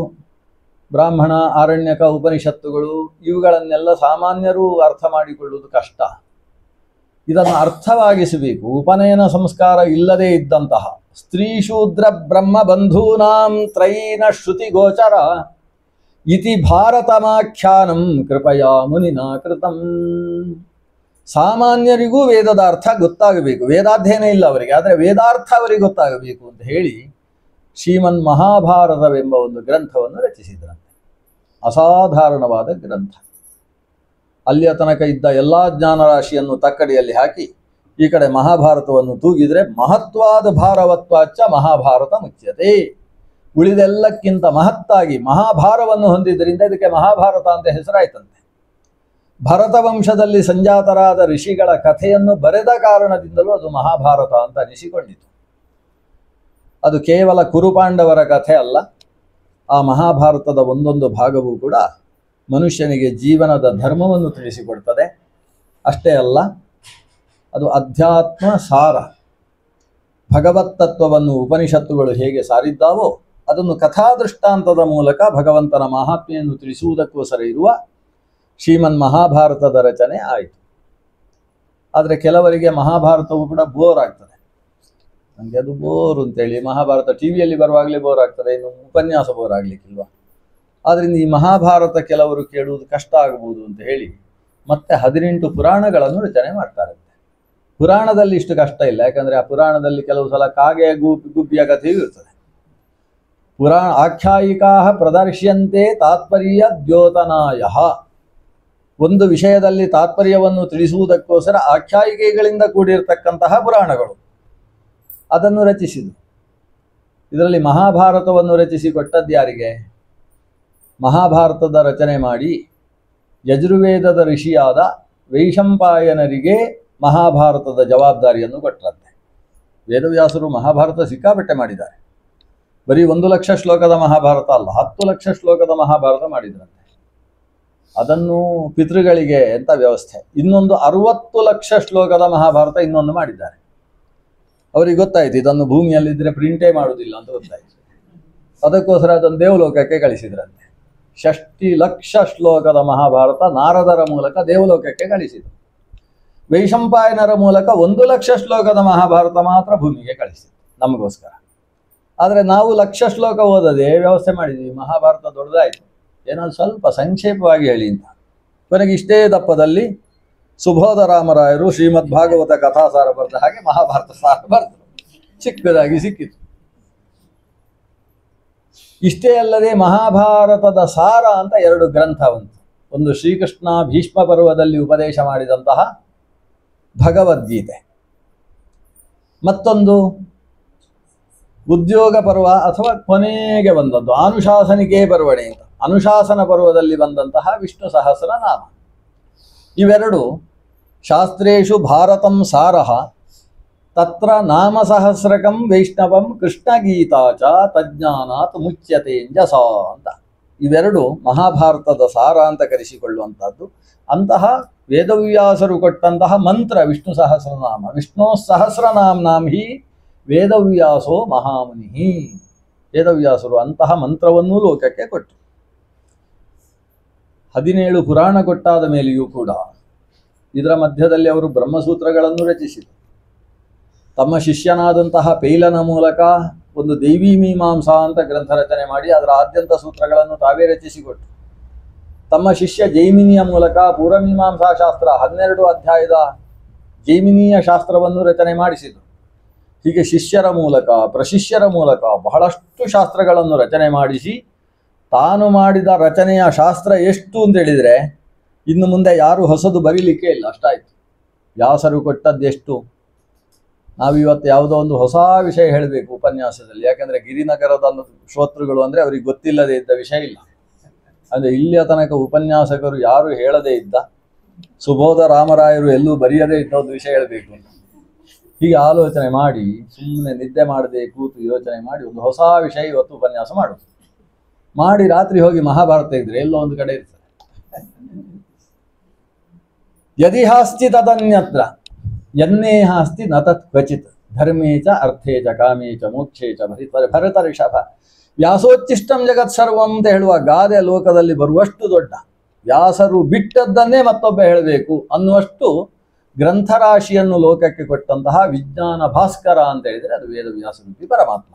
ಬ್ರಾಹ್ಮಣ, ಆರಣ್ಯಕ, ಉಪನಿಷತ್ತುಗಳು ಇವುಗಳನ್ನೆಲ್ಲ ಸಾಮಾನ್ಯರು ಅರ್ಥ ಮಾಡಿಕೊಳ್ಳುವುದು ಕಷ್ಟ. ಇದನ್ನು ಅರ್ಥವಾಗಿಸಬೇಕು. ಉಪನಯನ ಸಂಸ್ಕಾರ ಇಲ್ಲದೇ ಇದ್ದಂತಹ ಸ್ತ್ರೀ ಶೂದ್ರ ಬ್ರಹ್ಮ ಬಂಧೂನಾಂ ತ್ರೈನ ಶ್ರುತಿ ಗೋಚರ ಇತಿ ಭಾರತಮಾಖ್ಯಾನಂ ಕೃಪಯಾ ಮುನಿನಾ ಕೃತಂ. ಸಾಮಾನ್ಯರಿಗೂ ವೇದದ ಅರ್ಥ ಗೊತ್ತಾಗಬೇಕು. ವೇದಾಧ್ಯಯನ ಇಲ್ಲ ಅವರಿಗೆ, ಆದರೆ ವೇದಾರ್ಥ ಅವರಿಗೆ ಗೊತ್ತಾಗಬೇಕು ಅಂತ ಹೇಳಿ ಶ್ರೀಮನ್ ಮಹಾಭಾರತವೆಂಬ ಒಂದು ಗ್ರಂಥವನ್ನು ರಚಿಸಿದ್ರಂತೆ. ಅಸಾಧಾರಣವಾದ ಗ್ರಂಥ. ಅಲ್ಲಿಯ ತನಕ ಇದ್ದ ಎಲ್ಲ ಜ್ಞಾನರಾಶಿಯನ್ನು ತಕ್ಕಡಿಯಲ್ಲಿ ಹಾಕಿ ಈ ಕಡೆ ಮಹಾಭಾರತವನ್ನು ತೂಗಿದರೆ ಮಹತ್ವಾದ ಭಾರವತ್ವಾಚ್ಚ ಮಹಾಭಾರತ ಮುಚ್ಯತೆ. ಉಳಿದೆಲ್ಲಕ್ಕಿಂತ ಮಹತ್ತಾಗಿ ಮಹಾಭಾರವನ್ನು ಹೊಂದಿದ್ದರಿಂದ ಇದಕ್ಕೆ ಮಹಾಭಾರತ ಅಂತ ಹೆಸರಾಯ್ತಂತೆ. ಭರತವಂಶದಲ್ಲಿ ಸಂಜಾತರಾದ ಋಷಿಗಳ ಕಥೆಯನ್ನು ಬರೆದ ಕಾರಣದಿಂದಲೂ ಅದು ಮಹಾಭಾರತ ಅಂತ ಅನಿಸಿಕೊಂಡಿತು. ಅದು ಕೇವಲ ಕುರುಪಾಂಡವರ ಕಥೆ ಅಲ್ಲ. ಆ ಮಹಾಭಾರತದ ಒಂದೊಂದು ಭಾಗವೂ ಕೂಡ ಮನುಷ್ಯನಿಗೆ ಜೀವನದ ಧರ್ಮವನ್ನು ತಿಳಿಸಿಕೊಡ್ತದೆ. ಅಷ್ಟೇ ಅಲ್ಲ, ಅದು ಅಧ್ಯಾತ್ಮ ಸಾರ. ಭಗವತ್ ತತ್ವವನ್ನು ಉಪನಿಷತ್ತುಗಳು ಹೇಗೆ ಸಾರಿದ್ದಾವೋ ಅದನ್ನು ಕಥಾದೃಷ್ಟಾಂತದ ಮೂಲಕ ಭಗವಂತನ ಮಹಾತ್ಮೆಯನ್ನು ತಿಳಿಸುವುದಕ್ಕೋಸ್ಕರ ಇರುವ ಶ್ರೀಮನ್ ಮಹಾಭಾರತದ ರಚನೆ ಆಯಿತು. ಆದರೆ ಕೆಲವರಿಗೆ ಮಹಾಭಾರತವು ಕೂಡ ಬೋರ್ ಆಗ್ತದೆ. ನನಗೆ ಅದು ಬೋರ್ ಅಂತೇಳಿ ಮಹಾಭಾರತ ಟಿ ವಿಯಲ್ಲಿ ಬರುವಾಗಲೇ ಬೋರ್ ಆಗ್ತದೆ, ಇನ್ನು ಉಪನ್ಯಾಸ ಬೋರ್ ಆಗಲಿಕ್ಕಿಲ್ವ. ಆದ್ದರಿಂದ ಈ ಮಹಾಭಾರತ ಕೆಲವರು ಕೇಳುವುದು ಕಷ್ಟ ಆಗಬಹುದು ಅಂತ ಹೇಳಿ ಮತ್ತೆ 18 ಪುರಾಣಗಳನ್ನು ರಚನೆ ಮಾಡ್ತಾರಂತೆ. ಪುರಾಣದಲ್ಲಿ ಇಷ್ಟು ಕಷ್ಟ ಇಲ್ಲ, ಯಾಕಂದರೆ ಆ ಪುರಾಣದಲ್ಲಿ ಕೆಲವು ಸಲ ಕಾಗೆ ಗುಬ್ಬಿಯ ಕಥೆಯೂ ಇರ್ತದೆ. ಆಖ್ಯಾಯಿಕಾ ಪ್ರದರ್ಶ್ಯಂತೆ ತಾತ್ಪರ್ಯ ದ್ಯೋತನಾಯ. ಒಂದು ವಿಷಯದಲ್ಲಿ ತಾತ್ಪರ್ಯವನ್ನು ತಿಳಿಸುವುದಕ್ಕೋಸ್ಕರ ಆಖ್ಯಾಯಿಕೆಗಳಿಂದ ಕೂಡಿರತಕ್ಕಂತಹ ಪುರಾಣಗಳು ಅದನ್ನು ರಚಿಸಿದರು. ಇದರಲ್ಲಿ ಮಹಾಭಾರತವನ್ನು ರಚಿಸಿಕೊಟ್ಟದ್ದು ಯಾರಿಗೆ? ಮಹಾಭಾರತದ ರಚನೆ ಮಾಡಿ ಯಜುರ್ವೇದದ ಋಷಿಯಾದ ವೈಶಂಪಾಯನರಿಗೆ ಮಹಾಭಾರತದ ಜವಾಬ್ದಾರಿಯನ್ನು ಕೊಟ್ಟರಂತೆ. ವೇದವ್ಯಾಸರು ಮಹಾಭಾರತ ಸಿಕ್ಕಾಪಟ್ಟೆ ಮಾಡಿದ್ದಾರೆ. ಬರೀ 1 ಲಕ್ಷ ಶ್ಲೋಕದ ಮಹಾಭಾರತ ಅಲ್ಲ, 10 ಲಕ್ಷ ಶ್ಲೋಕದ ಮಹಾಭಾರತ ಮಾಡಿದ್ರಂತೆ. ಅದನ್ನು ಪಿತೃಗಳಿಗೆ ಅಂತ ವ್ಯವಸ್ಥೆ. ಇನ್ನೊಂದು 60 ಲಕ್ಷ ಶ್ಲೋಕದ ಮಹಾಭಾರತ ಇನ್ನೊಂದು ಮಾಡಿದ್ದಾರೆ. ಅವರಿಗೆ ಗೊತ್ತಾಯ್ತು ಇದನ್ನು ಭೂಮಿಯಲ್ಲಿದ್ದರೆ ಪ್ರಿಂಟೇ ಮಾಡುವುದಿಲ್ಲ ಅಂತ ಗೊತ್ತಾಯ್ತು. ಅದಕ್ಕೋಸ್ಕರ ಅದನ್ನು ದೇವಲೋಕಕ್ಕೆ ಕಳಿಸಿದ್ರಂತೆ. 60 ಲಕ್ಷ ಶ್ಲೋಕದ ಮಹಾಭಾರತ ನಾರದರ ಮೂಲಕ ದೇವಲೋಕಕ್ಕೆ ಕಳಿಸಿದರು. ವೈಶಂಪಾಯನರ ಮೂಲಕ 1 ಲಕ್ಷ ಶ್ಲೋಕದ ಮಹಾಭಾರತ ಮಾತ್ರ ಭೂಮಿಗೆ ಕಳಿಸಿದ್ರು ನಮಗೋಸ್ಕರ. ಆದರೆ ನಾವು ಲಕ್ಷ ಶ್ಲೋಕ ಓದದೆ ವ್ಯವಸ್ಥೆ ಮಾಡಿದ್ವಿ. ಮಹಾಭಾರತ ದೊಡ್ಡದಾಯಿತು, ಏನಾದ್ರು ಸ್ವಲ್ಪ ಸಂಕ್ಷೇಪವಾಗಿ ಹೇಳಿ ಅಂತ. ಕೊನೆಗೆ ಇಷ್ಟೇ ದಪ್ಪದಲ್ಲಿ ಸುಬೋಧ ರಾಮರಾಯರು ಶ್ರೀಮದ್ ಭಾಗವತ ಕಥಾಸಾರ ಬರೆದ ಹಾಗೆ ಮಹಾಭಾರತ ಸಾರ ಬರೆದರು, ಚಿಕ್ಕದಾಗಿ ಸಿಕ್ಕಿತು. ಇಷ್ಟೇ ಅಲ್ಲದೆ ಮಹಾಭಾರತದ ಸಾರ ಅಂತ 2 ಗ್ರಂಥ ಬಂತು. ಒಂದು ಶ್ರೀಕೃಷ್ಣ ಭೀಷ್ಮ ಪರ್ವದಲ್ಲಿ ಉಪದೇಶ ಮಾಡಿದಂತಹ ಭಗವದ್ಗೀತೆ, ಮತ್ತೊಂದು ಉದ್ಯೋಗ ಪರ್ವ ಅಥವಾ ಕೊನೆಗೆ ಬಂದದ್ದು ಅನುಶಾಸನಿಕೆ ಪರ್ವಣೆ ಅಂತ ಅನುಶಾಸನ ಪರ್ವದಲ್ಲಿ ಬಂದಂತಹ ವಿಷ್ಣು ಸಹಸ್ರನಾಮ. ಇವೆರಡು ಶಾಸ್ತ್ರೇಷು ಭಾರತಂ ಸಾರಃ ತತ್ರ ನಾಮ ಸಹಸ್ರಕಂ ವೈಷ್ಣವಂ ಕೃಷ್ಣಗೀತಾ ಚ ತಜ್ಞಾನಾತ್ ಮುಚ್ಯತೆ ಅಂಜಸ ಅಂತ. ಇವೆರಡು ಮಹಾಭಾರತದ ಸಾರ ಅಂತ ಕರೆಸಿಕೊಳ್ಳುವಂಥದ್ದು. ಅಂತಹ ವೇದವ್ಯಾಸರು ಕೊಟ್ಟಂತಹ ಮಂತ್ರ ವಿಷ್ಣು ಸಹಸ್ರನಾಮ. ವಿಷ್ಣು ಸಹಸ್ರನಾಮ್ನಾಂ ಹಿ ವೇದವ್ಯಾಸೋ ಮಹಾಮುನಿ. ವೇದವ್ಯಾಸರು ಅಂತಹ ಮಂತ್ರವನ್ನೂ ಲೋಕಕ್ಕೆ ಕೊಟ್ಟರು. 17 ಪುರಾಣ ಕೊಟ್ಟಾದ ಮೇಲೆಯೂ ಕೂಡ ಇದರ ಮಧ್ಯದಲ್ಲಿ ಅವರು ಬ್ರಹ್ಮಸೂತ್ರಗಳನ್ನು ರಚಿಸಿದರು. ತಮ್ಮ ಶಿಷ್ಯನಾದಂತಹ ಪೈಲನ ಮೂಲಕ ಒಂದು ದೈವಿ ಮೀಮಾಂಸಾ ಅಂತ ಗ್ರಂಥ ರಚನೆ ಮಾಡಿ ಅದರ ಆದ್ಯಂತ ಸೂತ್ರಗಳನ್ನು ತಾವೇ ರಚಿಸಿಕೊಟ್ಟರು. ತಮ್ಮ ಶಿಷ್ಯ ಜೈಮಿನಿಯ ಮೂಲಕ ಪೂರ್ವಮೀಮಾಂಸಾ ಶಾಸ್ತ್ರ 12 ಅಧ್ಯಾಯದ ಜೈಮಿನಿಯ ಶಾಸ್ತ್ರವನ್ನು ರಚನೆ ಮಾಡಿಸಿದರು. ಹೀಗೆ ಶಿಷ್ಯರ ಮೂಲಕ ಪ್ರಶಿಷ್ಯರ ಮೂಲಕ ಬಹಳಷ್ಟು ಶಾಸ್ತ್ರಗಳನ್ನು ರಚನೆ ಮಾಡಿಸಿ ತಾನು ಮಾಡಿದ ರಚನೆಯ ಶಾಸ್ತ್ರ ಎಷ್ಟು ಅಂತ ಹೇಳಿದರೆ ಇನ್ನು ಮುಂದೆ ಯಾರು ಹೊಸದು ಬರೀಲಿಕ್ಕೆ ಇಲ್ಲ, ಅಷ್ಟಾಯಿತು. ವ್ಯಾಸರು ಕೊಟ್ಟದ್ದೆಷ್ಟು. ನಾವಿವತ್ತು ಯಾವುದೋ ಒಂದು ಹೊಸ ವಿಷಯ ಹೇಳಬೇಕು ಉಪನ್ಯಾಸದಲ್ಲಿ, ಯಾಕೆಂದರೆ ಗಿರಿನಗರದ ಶ್ರೋತೃಗಳು ಅಂದರೆ ಅವ್ರಿಗೆ ಗೊತ್ತಿಲ್ಲದೆ ಇದ್ದ ವಿಷಯ ಇಲ್ಲ. ಅಂದರೆ ಇಲ್ಲಿಯ ತನಕ ಉಪನ್ಯಾಸಕರು ಯಾರು ಹೇಳದೇ ಇದ್ದ, ಸುಬೋಧ ರಾಮರಾಯರು ಎಲ್ಲೂ ಬರೆಯದೇ ಇದ್ದ ಒಂದು ವಿಷಯ ಹೇಳಬೇಕು ಅಂತ ಹೀಗೆ ಆಲೋಚನೆ ಮಾಡಿ ಸುಮ್ಮನೆ ನಿದ್ದೆ ಮಾಡದೆ ಕೂತು ಯೋಚನೆ ಮಾಡಿ ಒಂದು ಹೊಸ ವಿಷಯ ಇವತ್ತು ಉಪನ್ಯಾಸ ಮಾಡೋದು. ಮಾಡಿ ರಾತ್ರಿ ಹೋಗಿ ಮಹಾಭಾರತ ಇದ್ರೆ ಎಲ್ಲೋ ಒಂದು ಕಡೆ ಇರ್ತದೆ. ಯದಿ ಹಾಸ್ತಿ ತದನ್ಯತ್ರ ಯನ್ನೇಹ ಅಸ್ತಿ ನ ತತ್ ಕ್ವಚಿತ್ ಧರ್ಮೇ ಚ ಅರ್ಥೇ ಚ ಕಾಮೇ ಚ ಮೋಕ್ಷೇ ಚ ಭರತ ಋಷಭ ವ್ಯಾಸೋಚ್ಚಿಷ್ಟಂ ಜಗತ್ ಸರ್ವಂ ಅಂತ ಹೇಳುವ ಗಾದೆ ಲೋಕದಲ್ಲಿ ಬರುವಷ್ಟು ದೊಡ್ಡ, ವ್ಯಾಸರು ಬಿಟ್ಟದ್ದನ್ನೇ ಮತ್ತೊಬ್ಬ ಹೇಳಬೇಕು ಅನ್ನುವಷ್ಟು ಗ್ರಂಥರಾಶಿಯನ್ನು ಲೋಕಕ್ಕೆ ಕೊಟ್ಟಂತಹ ವಿಜ್ಞಾನ ಭಾಸ್ಕರ ಅಂತ ಹೇಳಿದರೆ ಅದು ವೇದವ್ಯಾಸರೂಪಿ ಪರಮಾತ್ಮ.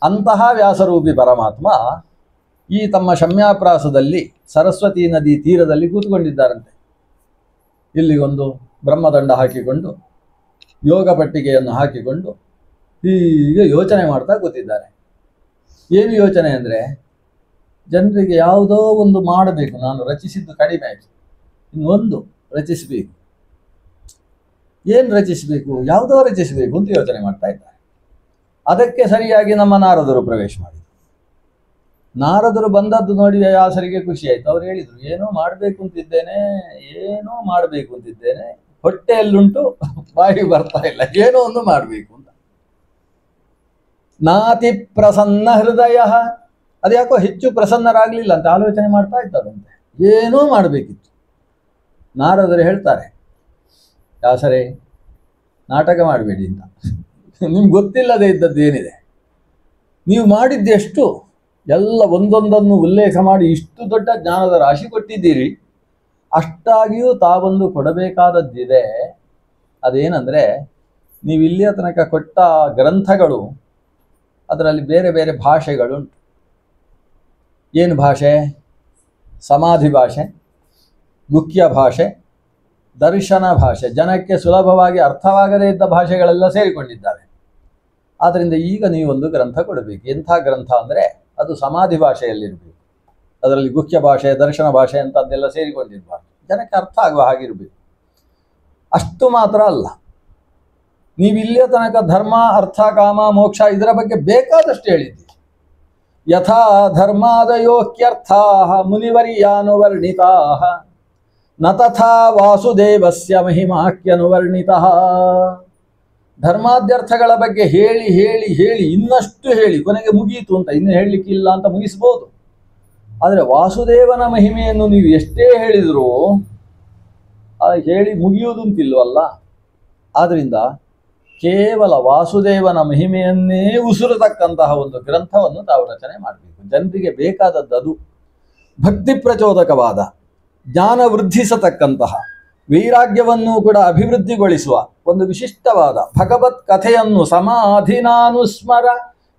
ಅಂತಹ ವ್ಯಾಸರೂಪಿ ಪರಮಾತ್ಮ ಈ ತಮ್ಮ ಶಮ್ಯಾಪ್ರಾಸದಲ್ಲಿ ಸರಸ್ವತಿ ನದಿ ತೀರದಲ್ಲಿ ಕೂತ್ಕೊಂಡಿದ್ದಾರಂತೆ. ಇಲ್ಲಿಗೊಂದು ಬ್ರಹ್ಮದಂಡ ಹಾಕಿಕೊಂಡು ಯೋಗ ಪಟ್ಟಿಗೆಯನ್ನು ಹಾಕಿಕೊಂಡು ಹೀಗೆ ಯೋಚನೆ ಮಾಡ್ತಾ ಕೂತಿದ್ದಾರೆ. ಏನು ಯೋಚನೆ ಅಂದರೆ, ಜನರಿಗೆ ಯಾವುದೋ ಒಂದು ಮಾಡಬೇಕು, ನಾನು ರಚಿಸಿದ್ದು ಕಡಿಮೆ ಆಯಿತು, ಇನ್ನೊಂದು ರಚಿಸಬೇಕು. ಏನು ರಚಿಸಬೇಕು, ಯಾವುದೋ ರಚಿಸಬೇಕು ಅಂತ ಯೋಚನೆ ಮಾಡ್ತಾ ಇದ್ದಾರೆ. ಅದಕ್ಕೆ ಸರಿಯಾಗಿ ನಮ್ಮ ನಾರದರು ಪ್ರವೇಶ ಮಾಡಿದರು. ನಾರದರು ಬಂದದ್ದು ನೋಡಿ ವ್ಯಾಸರಿಗೆ ಖುಷಿ ಆಯಿತು. ಅವ್ರು ಹೇಳಿದರು, ಏನೋ ಮಾಡಬೇಕು ಅಂತಿದ್ದೇನೆ, ಹೊಟ್ಟೆಯಲ್ಲುಂಟು, ಬಾಯಿಗೆ ಬರ್ತಾ ಇಲ್ಲ, ಏನೋ ಒಂದು ಮಾಡಬೇಕು ಅಂತ. ನಾತಿ ಪ್ರಸನ್ನ ಹೃದಯ, ಅದ್ಯಾಕೋ ಹೆಚ್ಚು ಪ್ರಸನ್ನರಾಗಲಿಲ್ಲ ಅಂತ ಆಲೋಚನೆ ಮಾಡ್ತಾ ಇದ್ದಾರಂತೆ. ಏನೋ ಮಾಡಬೇಕಿತ್ತು. ನಾರದರು ಹೇಳ್ತಾರೆ, ವ್ಯಾಸರೇ ನಾಟಕ ಮಾಡಬೇಡಿ ಅಂತ, ನಿಮ್ಗೆ ಗೊತ್ತಿಲ್ಲದೆ ಇದ್ದದ್ದು ಏನಿದೆ, ನೀವು ಮಾಡಿದ್ದೆಷ್ಟು ಎಲ್ಲ ಒಂದೊಂದನ್ನು ಉಲ್ಲೇಖ ಮಾಡಿ ಇಷ್ಟು ದೊಡ್ಡ ಜ್ಞಾನದ ರಾಶಿ ಕೊಟ್ಟಿದ್ದೀರಿ. ಅಷ್ಟಾಗಿಯೂ ತಾವೊಂದು ಕೊಡಬೇಕಾದದ್ದಿದೆ. ಅದೇನೆಂದರೆ, ನೀವು ಇಲ್ಲಿಯ ತನಕ ಕೊಟ್ಟ ಗ್ರಂಥಗಳು ಅದರಲ್ಲಿ ಬೇರೆ ಬೇರೆ ಭಾಷೆಗಳುಂಟು. ಏನು ಭಾಷೆ? ಸಮಾಧಿ ಭಾಷೆ, ಗುಖ್ಯ ಭಾಷೆ, ದರ್ಶನ ಭಾಷೆ, ಜನಕ್ಕೆ ಸುಲಭವಾಗಿ ಅರ್ಥವಾಗದೇ ಇದ್ದ ಭಾಷೆಗಳೆಲ್ಲ ಸೇರಿಕೊಂಡಿದ್ದಾವೆ. ಆದ್ದರಿಂದ ಈಗ ನೀವೊಂದು ಗ್ರಂಥ ಕೊಡಬೇಕು. ಎಂಥ ಗ್ರಂಥ ಅಂದರೆ ಅದು ಸಮಾಧಿ ಭಾಷೆಯಲ್ಲಿರಬೇಕು. ಅದರಲ್ಲಿ ಗುಖ್ಯ ಭಾಷೆ, ದರ್ಶನ ಭಾಷೆ ಅಂತದ್ದೆಲ್ಲ ಸೇರಿಕೊಂಡಿರಬಾರ್ದು, ಜನಕ್ಕೆ ಅರ್ಥ ಆಗುವ ಹಾಗಿರಬೇಕು. ಅಷ್ಟು ಮಾತ್ರ ಅಲ್ಲ, ನೀವು ಇಲ್ಲಿಯ ತನಕ ಧರ್ಮ, ಅರ್ಥ, ಕಾಮ, ಮೋಕ್ಷ ಇದರ ಬಗ್ಗೆ ಬೇಕಾದಷ್ಟು ಹೇಳಿದ್ದೀರಿ. ಯಥಾ ಧರ್ಮಾದಯೋಕ್ಯರ್ಥಾ ಮುನಿವರ್ಯಾನುವರ್ಣಿತಾ ನ ತಥಾ ವಾಸುದೇವಸ್ಯ ಮಹಿಮಾಖ್ಯನುವರ್ಣಿತಃ. ಧರ್ಮಾದ್ಯರ್ಥಗಳ ಬಗ್ಗೆ ಹೇಳಿ ಹೇಳಿ ಹೇಳಿ ಇನ್ನಷ್ಟು ಹೇಳಿ ಕೊನೆಗೆ ಮುಗಿಯಿತು ಅಂತ, ಇನ್ನು ಹೇಳಲಿಕ್ಕಿಲ್ಲ ಅಂತ ಮುಗಿಸ್ಬೋದು. ಆದರೆ ವಾಸುದೇವನ ಮಹಿಮೆಯನ್ನು ನೀವು ಎಷ್ಟೇ ಹೇಳಿದರೂ ಹೇಳಿ ಮುಗಿಯುವುದಂತಿಲ್ವಲ್ಲ. ಆದ್ದರಿಂದ ಕೇವಲ ವಾಸುದೇವನ ಮಹಿಮೆಯನ್ನೇ ಉಸುರತಕ್ಕಂತಹ ಒಂದು ಗ್ರಂಥವನ್ನು ತಾವು ರಚನೆ ಮಾಡಬೇಕು. ಜನರಿಗೆ ಬೇಕಾದದ್ದು ಭಕ್ತಿ ಪ್ರಚೋದಕವಾದ, ಜ್ಞಾನ ವೃದ್ಧಿಸತಕ್ಕಂತಹ, ವೈರಾಗ್ಯವನ್ನು ಕೂಡ ಅಭಿವೃದ್ಧಿಗೊಳಿಸುವ ಒಂದು ವಿಶಿಷ್ಟವಾದ ಭಗವತ್ ಕಥೆಯನ್ನು ಸಮಾಧಿನಾನುಸ್ಮರ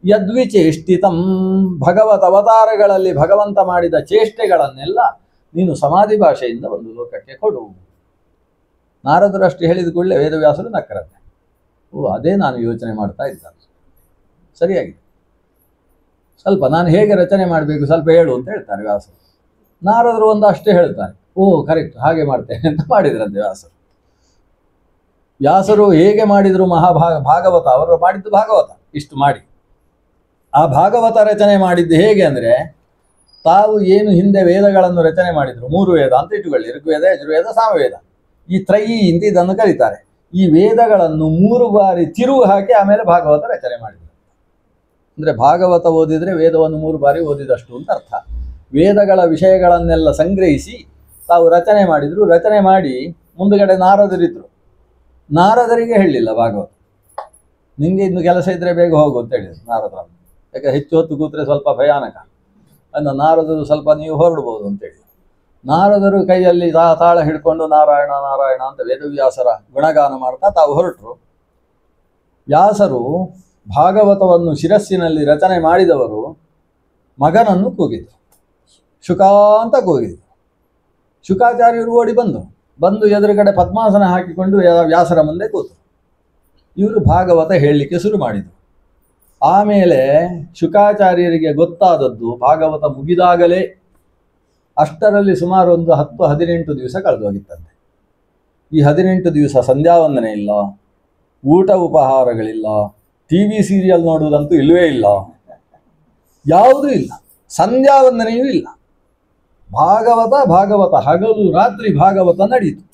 ಯದ್ವಿಚೇಷ್ಟಿತಂ. ಭಗವತ್ ಅವತಾರಗಳಲ್ಲಿ ಭಗವಂತ ಮಾಡಿದ ಚೇಷ್ಟೆಗಳನ್ನೆಲ್ಲ ನೀನು ಸಮಾಧಿ ಭಾಷೆಯಿಂದ ಒಂದು ಲೋಕಕ್ಕೆ ಕೊಡು. ನಾರದರಷ್ಟು ಹೇಳಿದ ಕೂಡಲೇ ವೇದವ್ಯಾಸರು ನಕ್ಕರಂತೆ. ಅದೇ ನಾನು ಯೋಚನೆ ಮಾಡ್ತಾ ಇದ್ದಾನೆ. ಸರಿಯಾಗಿದೆ, ಸ್ವಲ್ಪ ನಾನು ಹೇಗೆ ರಚನೆ ಮಾಡಬೇಕು ಸ್ವಲ್ಪ ಹೇಳು ಅಂತ ಹೇಳ್ತಾರೆ ವ್ಯಾಸರು. ನಾರದರು ಒಂದು ಅಷ್ಟೇ ಹೇಳ್ತಾರೆ, ಕರೆಕ್ಟ್ ಹಾಗೆ ಮಾಡ್ತೇನೆ ಅಂತ ಮಾಡಿದ್ರಂತೆ ವ್ಯಾಸರು. ವ್ಯಾಸರು ಹೇಗೆ ಮಾಡಿದರು ಭಾಗವತ, ಅವರು ಮಾಡಿದ್ದು ಭಾಗವತ ಇಷ್ಟು ಮಾಡಿ. ಆ ಭಾಗವತ ರಚನೆ ಮಾಡಿದ್ದು ಹೇಗೆ ಅಂದರೆ, ತಾವು ಏನು ಹಿಂದೆ ವೇದಗಳನ್ನು ರಚನೆ ಮಾಡಿದರು, 3 ವೇದ ಅಂತ ಇಟ್ಟುಕೊಳ್ಳಿ, ಋಗ್ವೇದ, ಯಜುರ್ವೇದ, ಸಾಮವೇದ, ಈ ತ್ರಯಿ ಅಂತ ಇದನ್ನು ಕರೀತಾರೆ. ಈ ವೇದಗಳನ್ನು 3 ಬಾರಿ ತಿರುವು ಹಾಕಿ ಆಮೇಲೆ ಭಾಗವತ ರಚನೆ ಮಾಡಿದರು. ಅಂದರೆ ಭಾಗವತ ಓದಿದರೆ ವೇದವನ್ನು 3 ಬಾರಿ ಓದಿದಷ್ಟು ಅಂತ ಅರ್ಥ. ವೇದಗಳ ವಿಷಯಗಳನ್ನೆಲ್ಲ ಸಂಗ್ರಹಿಸಿ ತಾವು ರಚನೆ ಮಾಡಿದರು. ರಚನೆ ಮಾಡಿ ಮುಂದುಗಡೆ ನಾರದರಿದ್ದರು. ನಾರದರಿಗೆ ಹೇಳಲಿಲ್ಲ ಭಾಗವತ, ನಿಮಗೆ ಇನ್ನು ಕೆಲಸ ಇದ್ದರೆ ಬೇಗ ಹೋಗು ಅಂತ ಹೇಳಿದರು ನಾರದರು. ಯಾಕೆ ಹೆಚ್ಚು ಹೊತ್ತು ಕೂತ್ರೆ ಸ್ವಲ್ಪ ಭಯಾನಕ, ಅನ್ನು ನಾರದರು ಸ್ವಲ್ಪ ನೀವು ಹೊರಡ್ಬೋದು ಅಂತೇಳಿ ನಾರದರು ಕೈಯಲ್ಲಿ ತಾಳ ಹಿಡ್ಕೊಂಡು ನಾರಾಯಣ ನಾರಾಯಣ ಅಂತ ವೇದವ್ಯಾಸರ ಗುಣಗಾನ ಮಾಡ್ತಾ ತಾವು ಹೊರಟರು. ವ್ಯಾಸರು ಭಾಗವತವನ್ನು ಶಿರಸ್ಸಿನಲ್ಲಿ ರಚನೆ ಮಾಡಿದವರು ಮಗನನ್ನು ಕೂಗಿದರು, ಶುಕ ಅಂತ ಕೂಗಿದರು. ಶುಕಾಚಾರ್ಯರು ಓಡಿ ಬಂದು ಎದುರುಗಡೆ ಪದ್ಮಾಸನ ಹಾಕಿಕೊಂಡು ವ್ಯಾಸರ ಮುಂದೆ ಕೂತು ಇವರು ಭಾಗವತ ಹೇಳಲಿಕ್ಕೆ ಶುರು ಮಾಡಿದರು. ಆಮೇಲೆ ಶುಕಾಚಾರ್ಯರಿಗೆ ಗೊತ್ತಾದದ್ದು ಭಾಗವತ ಮುಗಿದಾಗಲೇ. ಅಷ್ಟರಲ್ಲಿ ಸುಮಾರು ಒಂದು 10-18 ದಿವಸ ಕಳೆದೋಗಿತ್ತಂತೆ. ಈ 18 ದಿವಸ ಸಂಧ್ಯಾವಂದನೆ ಇಲ್ಲ, ಊಟ ಉಪಹಾರಗಳಿಲ್ಲ, TV ಸೀರಿಯಲ್ ನೋಡುವುದಂತೂ ಇಲ್ಲವೇ ಇಲ್ಲ, ಯಾವುದೂ ಇಲ್ಲ, ಸಂಧ್ಯಾವಂದನೆಯೂ ಇಲ್ಲ. ಭಾಗವತ ಹಗಲು ರಾತ್ರಿ ಭಾಗವತ ನಡೆಯಿತು.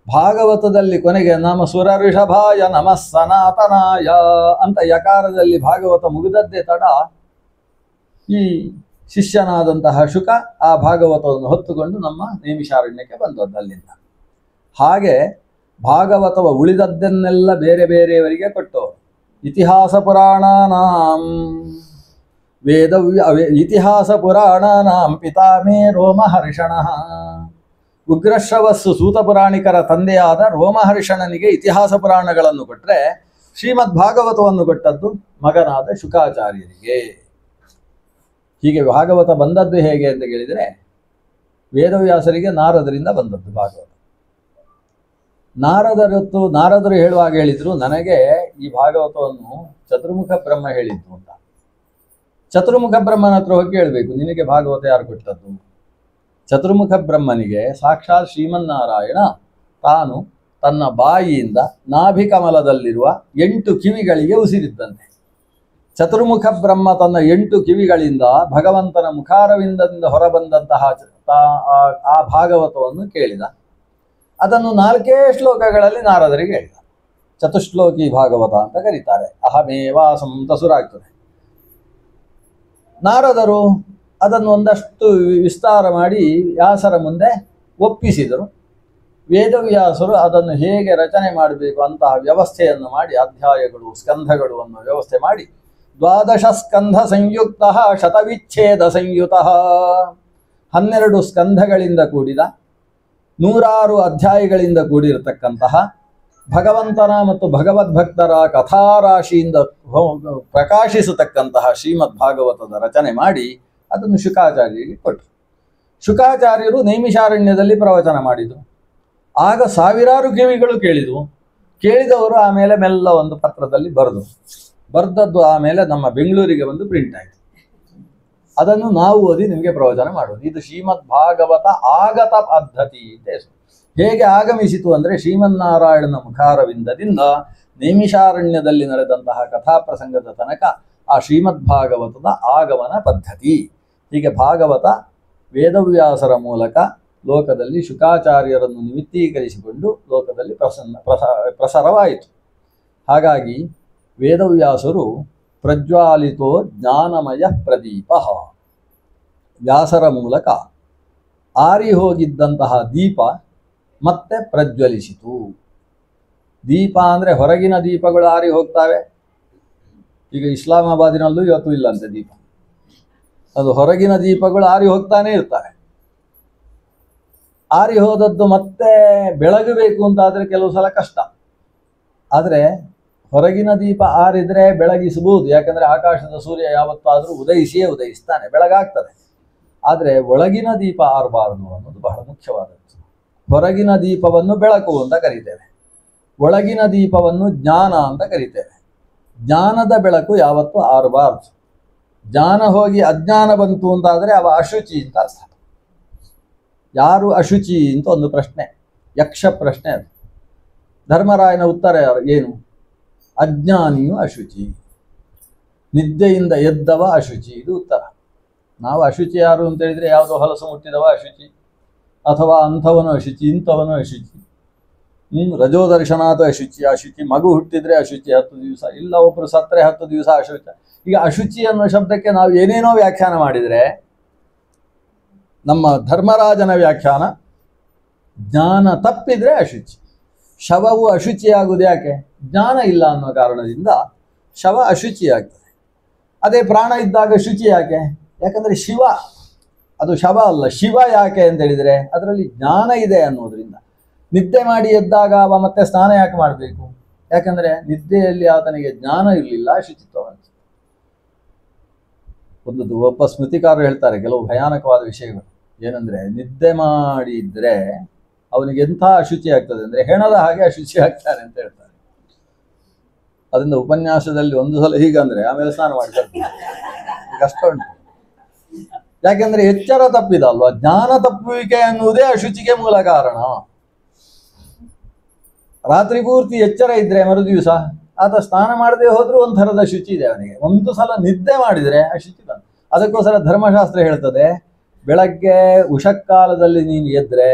ಭಾಗವತದಲ್ಲಿ ಕೊನೆಗೆ ನಮ ಸುರ ಋಷಭಾಯ ನಮಃ ಸನಾತನಾಯ ಅಂತ ಯಕಾರದಲ್ಲಿ ಭಾಗವತ ಮುಗಿದದ್ದೇ ತಡ ಈ ಶಿಷ್ಯನಾದಂತಹ ಶುಕ ಆ ಭಾಗವತವನ್ನು ಹೊತ್ತುಕೊಂಡು ನಮ್ಮ ನೇಮಿಷಾರಣ್ಯಕ್ಕೆ ಬಂದದ್ದಲ್ಲಿಂದ. ಹಾಗೆ ಭಾಗವತವ ಉಳಿದದ್ದನ್ನೆಲ್ಲ ಬೇರೆ ಬೇರೆಯವರಿಗೆ ಕೊಟ್ಟವರು. ಇತಿಹಾಸ ಪುರಾಣಾನಾಂ ಇತಿಹಾಸ ಪುರಾಣಾನಾಂ ಪಿತಾಮೇ ರೋಮಹರ್ಷಣಃ. ಉಗ್ರಶ್ರವಸ್ಸು ಸೂತ ಪುರಾಣಿಕರ ತಂದೆಯಾದ ರೋಮಹರ್ಷಣನಿಗೆ ಇತಿಹಾಸ ಪುರಾಣಗಳನ್ನು ಕೊಟ್ಟರೆ ಶ್ರೀಮದ್ ಭಾಗವತವನ್ನು ಕೊಟ್ಟದ್ದು ಮಗನಾದ ಶುಕಾಚಾರ್ಯರಿಗೆ. ಹೀಗೆ ಭಾಗವತ ಬಂದದ್ದು ಹೇಗೆ ಅಂತ ಕೇಳಿದರೆ ವೇದವ್ಯಾಸರಿಗೆ ನಾರದರಿಂದ ಬಂದದ್ದು ಭಾಗವತ. ನಾರದರು ಹೇಳುವಾಗ ಹೇಳಿದ್ರು, ನನಗೆ ಈ ಭಾಗವತವನ್ನು ಚತುರ್ಮುಖ ಬ್ರಹ್ಮ ಹೇಳಿದ್ದು ಅಂತ. ಚತುರ್ಮುಖ ಬ್ರಹ್ಮನ ಹತ್ರ ಹೋಗಿ ಕೇಳಬೇಕು, ನಿನಗೆ ಭಾಗವತ ಯಾರು ಕೊಟ್ಟದ್ದು? ಚತುರ್ಮುಖ ಬ್ರಹ್ಮನಿಗೆ ಸಾಕ್ಷಾತ್ ಶ್ರೀಮನ್ನಾರಾಯಣ ತಾನು ತನ್ನ ಬಾಯಿಯಿಂದ ನಾಭಿಕಮಲದಲ್ಲಿರುವ 8 ಕಿವಿಗಳಿಗೆ ಉಸಿರಿದ್ದಂತೆ. ಚತುರ್ಮುಖ ಬ್ರಹ್ಮ ತನ್ನ 8 ಕಿವಿಗಳಿಂದ ಭಗವಂತನ ಮುಖಾರವಿಂದದಿಂದ ಹೊರಬಂದಂತಹ ಆ ಭಾಗವತವನ್ನು ಕೇಳಿದ. ಅದನ್ನು 4 ಶ್ಲೋಕಗಳಲ್ಲಿ ನಾರದರಿಗೆ ಹೇಳಿದ. ಚತುಶ್ಲೋಕಿ ಭಾಗವತ ಅಂತ ಕರೀತಾರೆ. ಅಹಮೇವಾಸಂ ಅಂತ ಶುರುವಾಗ್ತದೆ. ನಾರದರು ಅದನ್ನು ಒಂದಷ್ಟು ವಿಸ್ತಾರ ಮಾಡಿ ವ್ಯಾಸರ ಮುಂದೆ ಒಪ್ಪಿಸಿದರು. ವೇದವ್ಯಾಸರು ಅದನ್ನು ಹೇಗೆ ರಚನೆ ಮಾಡಬೇಕು ಅಂತಹ ವ್ಯವಸ್ಥೆಯನ್ನು ಮಾಡಿ, ಅಧ್ಯಾಯಗಳು ಸ್ಕಂಧಗಳು ಅನ್ನೋ ವ್ಯವಸ್ಥೆ ಮಾಡಿ 12 ಸ್ಕಂಧ ಸಂಯುಕ್ತ ಶತವಿಚ್ಛೇದ ಸಂಯುತ 12 ಸ್ಕಂಧಗಳಿಂದ ಕೂಡಿದ 106 ಅಧ್ಯಾಯಗಳಿಂದ ಕೂಡಿರತಕ್ಕಂತಹ ಭಗವಂತನ ಮತ್ತು ಭಗವದ್ಭಕ್ತರ ಕಥಾರಾಶಿಯಿಂದ ಪ್ರಕಾಶಿಸತಕ್ಕಂತಹ ಶ್ರೀಮದ್ ಭಾಗವತದ ರಚನೆ ಮಾಡಿ ಅದನ್ನು ಶುಕಾಚಾರ್ಯರಿಗೆ ಕೊಟ್ಟರು. ಶುಕಾಚಾರ್ಯರು ನೈಮಿಷಾರಣ್ಯದಲ್ಲಿ ಪ್ರವಚನ ಮಾಡಿದರು. ಆಗ ಸಾವಿರಾರು ಕಿವಿಗಳು ಕೇಳಿದವರು ಆಮೇಲೆ ಮೆಲ್ಲ ಒಂದು ಪತ್ರದಲ್ಲಿ ಬರೆದದ್ದು ಆಮೇಲೆ ನಮ್ಮ ಬೆಂಗಳೂರಿಗೆ ಬಂದು ಪ್ರಿಂಟ್ ಆಯಿತು. ಅದನ್ನು ನಾವು ಓದಿ ನಿಮಗೆ ಪ್ರವಚನ ಮಾಡೋದು. ಇದು ಶ್ರೀಮದ್ ಭಾಗವತ ಆಗತ ಪದ್ಧತಿ ಅಂತ ಹೆಸರು. ಹೇಗೆ ಆಗಮಿಸಿತು ಅಂದರೆ ಶ್ರೀಮನ್ನಾರಾಯಣನ ಮುಖಾರವಿಂದದಿಂದ ನೈಮಿಷಾರಣ್ಯದಲ್ಲಿ ನಡೆದಂತಹ ಕಥಾಪ್ರಸಂಗದ ತನಕ ಆ ಶ್ರೀಮದ್ ಭಾಗವತದ ಆಗಮನ ಪದ್ಧತಿ. ಹೀಗೆ ಭಾಗವತ ವೇದವ್ಯಾಸರ ಮೂಲಕ ಲೋಕದಲ್ಲಿ ಶುಕಾಚಾರ್ಯರನ್ನು ನಿಮಿತ್ತೀಕರಿಸಿಕೊಂಡು ಲೋಕದಲ್ಲಿ ಪ್ರಸಾರವಾಯಿತು. ಹಾಗಾಗಿ ವೇದವ್ಯಾಸರು ಪ್ರಜ್ವಾಲಿತೋ ಜ್ಞಾನಮಯ ಪ್ರದೀಪ, ವ್ಯಾಸರ ಮೂಲಕ ಆರಿ ಹೋಗಿದ್ದಂತಹ ದೀಪ ಮತ್ತೆ ಪ್ರಜ್ವಲಿಸಿತು. ದೀಪ ಅಂದರೆ ಹೊರಗಿನ ದೀಪಗಳು ಆರಿ ಹೋಗ್ತವೆ. ಈಗ ಇಸ್ಲಾಮಾಬಾದಿನಲ್ಲೂ ಇವತ್ತು ಇಲ್ಲಂತೆ ದೀಪ. ಅದು ಹೊರಗಿನ ದೀಪಗಳು ಆರಿ ಹೋಗ್ತಾನೆ ಇರ್ತವೆ. ಆರಿ ಹೋದದ್ದು ಮತ್ತೆ ಬೆಳಗಬೇಕು ಅಂತಾದರೆ ಕೆಲವು ಸಲ ಕಷ್ಟ. ಆದರೆ ಹೊರಗಿನ ದೀಪ ಆರಿದ್ರೆ ಬೆಳಗಿಸಬಹುದು, ಯಾಕಂದರೆ ಆಕಾಶದ ಸೂರ್ಯ ಯಾವತ್ತಾದರೂ ಉದಯಿಸಿಯೇ ಉದಯಿಸ್ತಾನೆ, ಬೆಳಗಾಗ್ತದೆ. ಆದರೆ ಒಳಗಿನ ದೀಪ ಆರಬಾರದು ಅನ್ನೋದು ಬಹಳ ಮುಖ್ಯವಾದದ್ದು. ಹೊರಗಿನ ದೀಪವನ್ನು ಬೆಳಕು ಅಂತ ಕರಿತೇವೆ, ಒಳಗಿನ ದೀಪವನ್ನು ಜ್ಞಾನ ಅಂತ ಕರಿತೇವೆ. ಜ್ಞಾನದ ಬೆಳಕು ಯಾವತ್ತೂ ಆರಬಾರದು. ಜ್ಞಾನ ಹೋಗಿ ಅಜ್ಞಾನ ಬಂತು ಅಂತಾದರೆ ಅವ ಅಶುಚಿ ಅಂತ ಅರ್ಥ. ಯಾರು ಅಶುಚಿ ಅಂತ ಒಂದು ಪ್ರಶ್ನೆ, ಯಕ್ಷ ಪ್ರಶ್ನೆ. ಅದು ಧರ್ಮರಾಯನ ಉತ್ತರ ಏನು? ಅಜ್ಞಾನಿಯು ಅಶುಚಿ, ನಿದ್ದೆಯಿಂದ ಎದ್ದವ ಅಶುಚಿ. ಇದು ಉತ್ತರ. ನಾವು ಅಶುಚಿ ಯಾರು ಅಂತ ಹೇಳಿದರೆ ಯಾವುದೋ ಹೊಲಸು ಮುಟ್ಟಿದವ ಅಶುಚಿ, ಅಥವಾ ಅಂಥವನು ಅಶುಚಿ, ಇಂಥವನು ಅಶುಚಿ. ರಜೋದರ್ಶನಾದ ಅಶುಚಿ, ಮಗು ಹುಟ್ಟಿದ್ರೆ ಅಶುಚಿ 10 ದಿವಸ, ಇಲ್ಲ ಒಬ್ಬರು ಸತ್ತರೆ 10 ದಿವಸ ಅಶುಚಿ. ಈಗ ಅಶುಚಿ ಅನ್ನೋ ಶಬ್ದಕ್ಕೆ ನಾವು ಏನೇನೋ ವ್ಯಾಖ್ಯಾನ ಮಾಡಿದರೆ, ನಮ್ಮ ಧರ್ಮರಾಜನ ವ್ಯಾಖ್ಯಾನ ಜ್ಞಾನ ತಪ್ಪಿದ್ರೆ ಅಶುಚಿ. ಶವವು ಅಶುಚಿಯಾಗುವುದು ಯಾಕೆ? ಜ್ಞಾನ ಇಲ್ಲ ಅನ್ನೋ ಕಾರಣದಿಂದ ಶವ ಅಶುಚಿಯಾಗ್ತದೆ. ಅದೇ ಪ್ರಾಣ ಇದ್ದಾಗ ಶುಚಿ ಯಾಕೆ? ಯಾಕಂದರೆ ಶಿವ ಅದು ಶವ ಅಲ್ಲ, ಶಿವ ಯಾಕೆ ಅಂತ ಹೇಳಿದರೆ ಅದರಲ್ಲಿ ಜ್ಞಾನ ಇದೆ ಅನ್ನೋದ್ರಿಂದ. ನಿದ್ದೆ ಮಾಡಿ ಎದ್ದಾಗ ಅವ ಮತ್ತೆ ಸ್ನಾನ ಯಾಕೆ ಮಾಡಬೇಕು? ಯಾಕಂದರೆ ನಿದ್ದೆಯಲ್ಲಿ ಆತನಿಗೆ ಜ್ಞಾನ ಇರಲಿಲ್ಲ, ಅಶುಚಿತ್ವ. ಒಬ್ಬ ಸ್ಮೃತಿಕಾರರು ಹೇಳ್ತಾರೆ ಕೆಲವು ಭಯಾನಕವಾದ ವಿಷಯಗಳು. ಏನಂದ್ರೆ ನಿದ್ದೆ ಮಾಡಿದ್ರೆ ಅವನಿಗೆ ಎಂಥ ಅಶುಚಿ ಆಗ್ತದೆ ಅಂದ್ರೆ ಹೆಣದ ಹಾಗೆ ಅಶುಚಿ ಆಗ್ತಾರೆ ಅಂತ ಹೇಳ್ತಾರೆ. ಅದರಿಂದ ಉಪನ್ಯಾಸದಲ್ಲಿ ಒಂದು ಸಲ ಹೀಗಂದ್ರೆ ಆಮೇಲೆ ಸ್ನಾನ ಮಾಡ್ತಾರೆ, ಕಷ್ಟ ಉಂಟು. ಯಾಕೆಂದ್ರೆ ಎಚ್ಚರ ತಪ್ಪಿದಲ್ವಾ, ಜ್ಞಾನ ತಪ್ಪುವಿಕೆ ಅನ್ನುವುದೇ ಅಶುಚಿಗೆ ಮೂಲ ಕಾರಣ. ರಾತ್ರಿ ಪೂರ್ತಿ ಎಚ್ಚರ ಇದ್ರೆ ಮರು ದಿವಸ ಆತ ಸ್ನಾನ ಮಾಡದೆ ಹೋದ್ರೂ ಒಂಥರದ ಶುಚಿ ಇದೆ ಅವನಿಗೆ. ಒಂದು ಸಲ ನಿದ್ದೆ ಮಾಡಿದ್ರೆ ಅಶುಚಿ ಬಂತು. ಅದಕ್ಕೋಸ್ಕರ ಧರ್ಮಶಾಸ್ತ್ರ ಹೇಳ್ತದೆ, ಬೆಳಗ್ಗೆ ಉಷಕ್ಕಾಲದಲ್ಲಿ ನೀನು ಎದ್ರೆ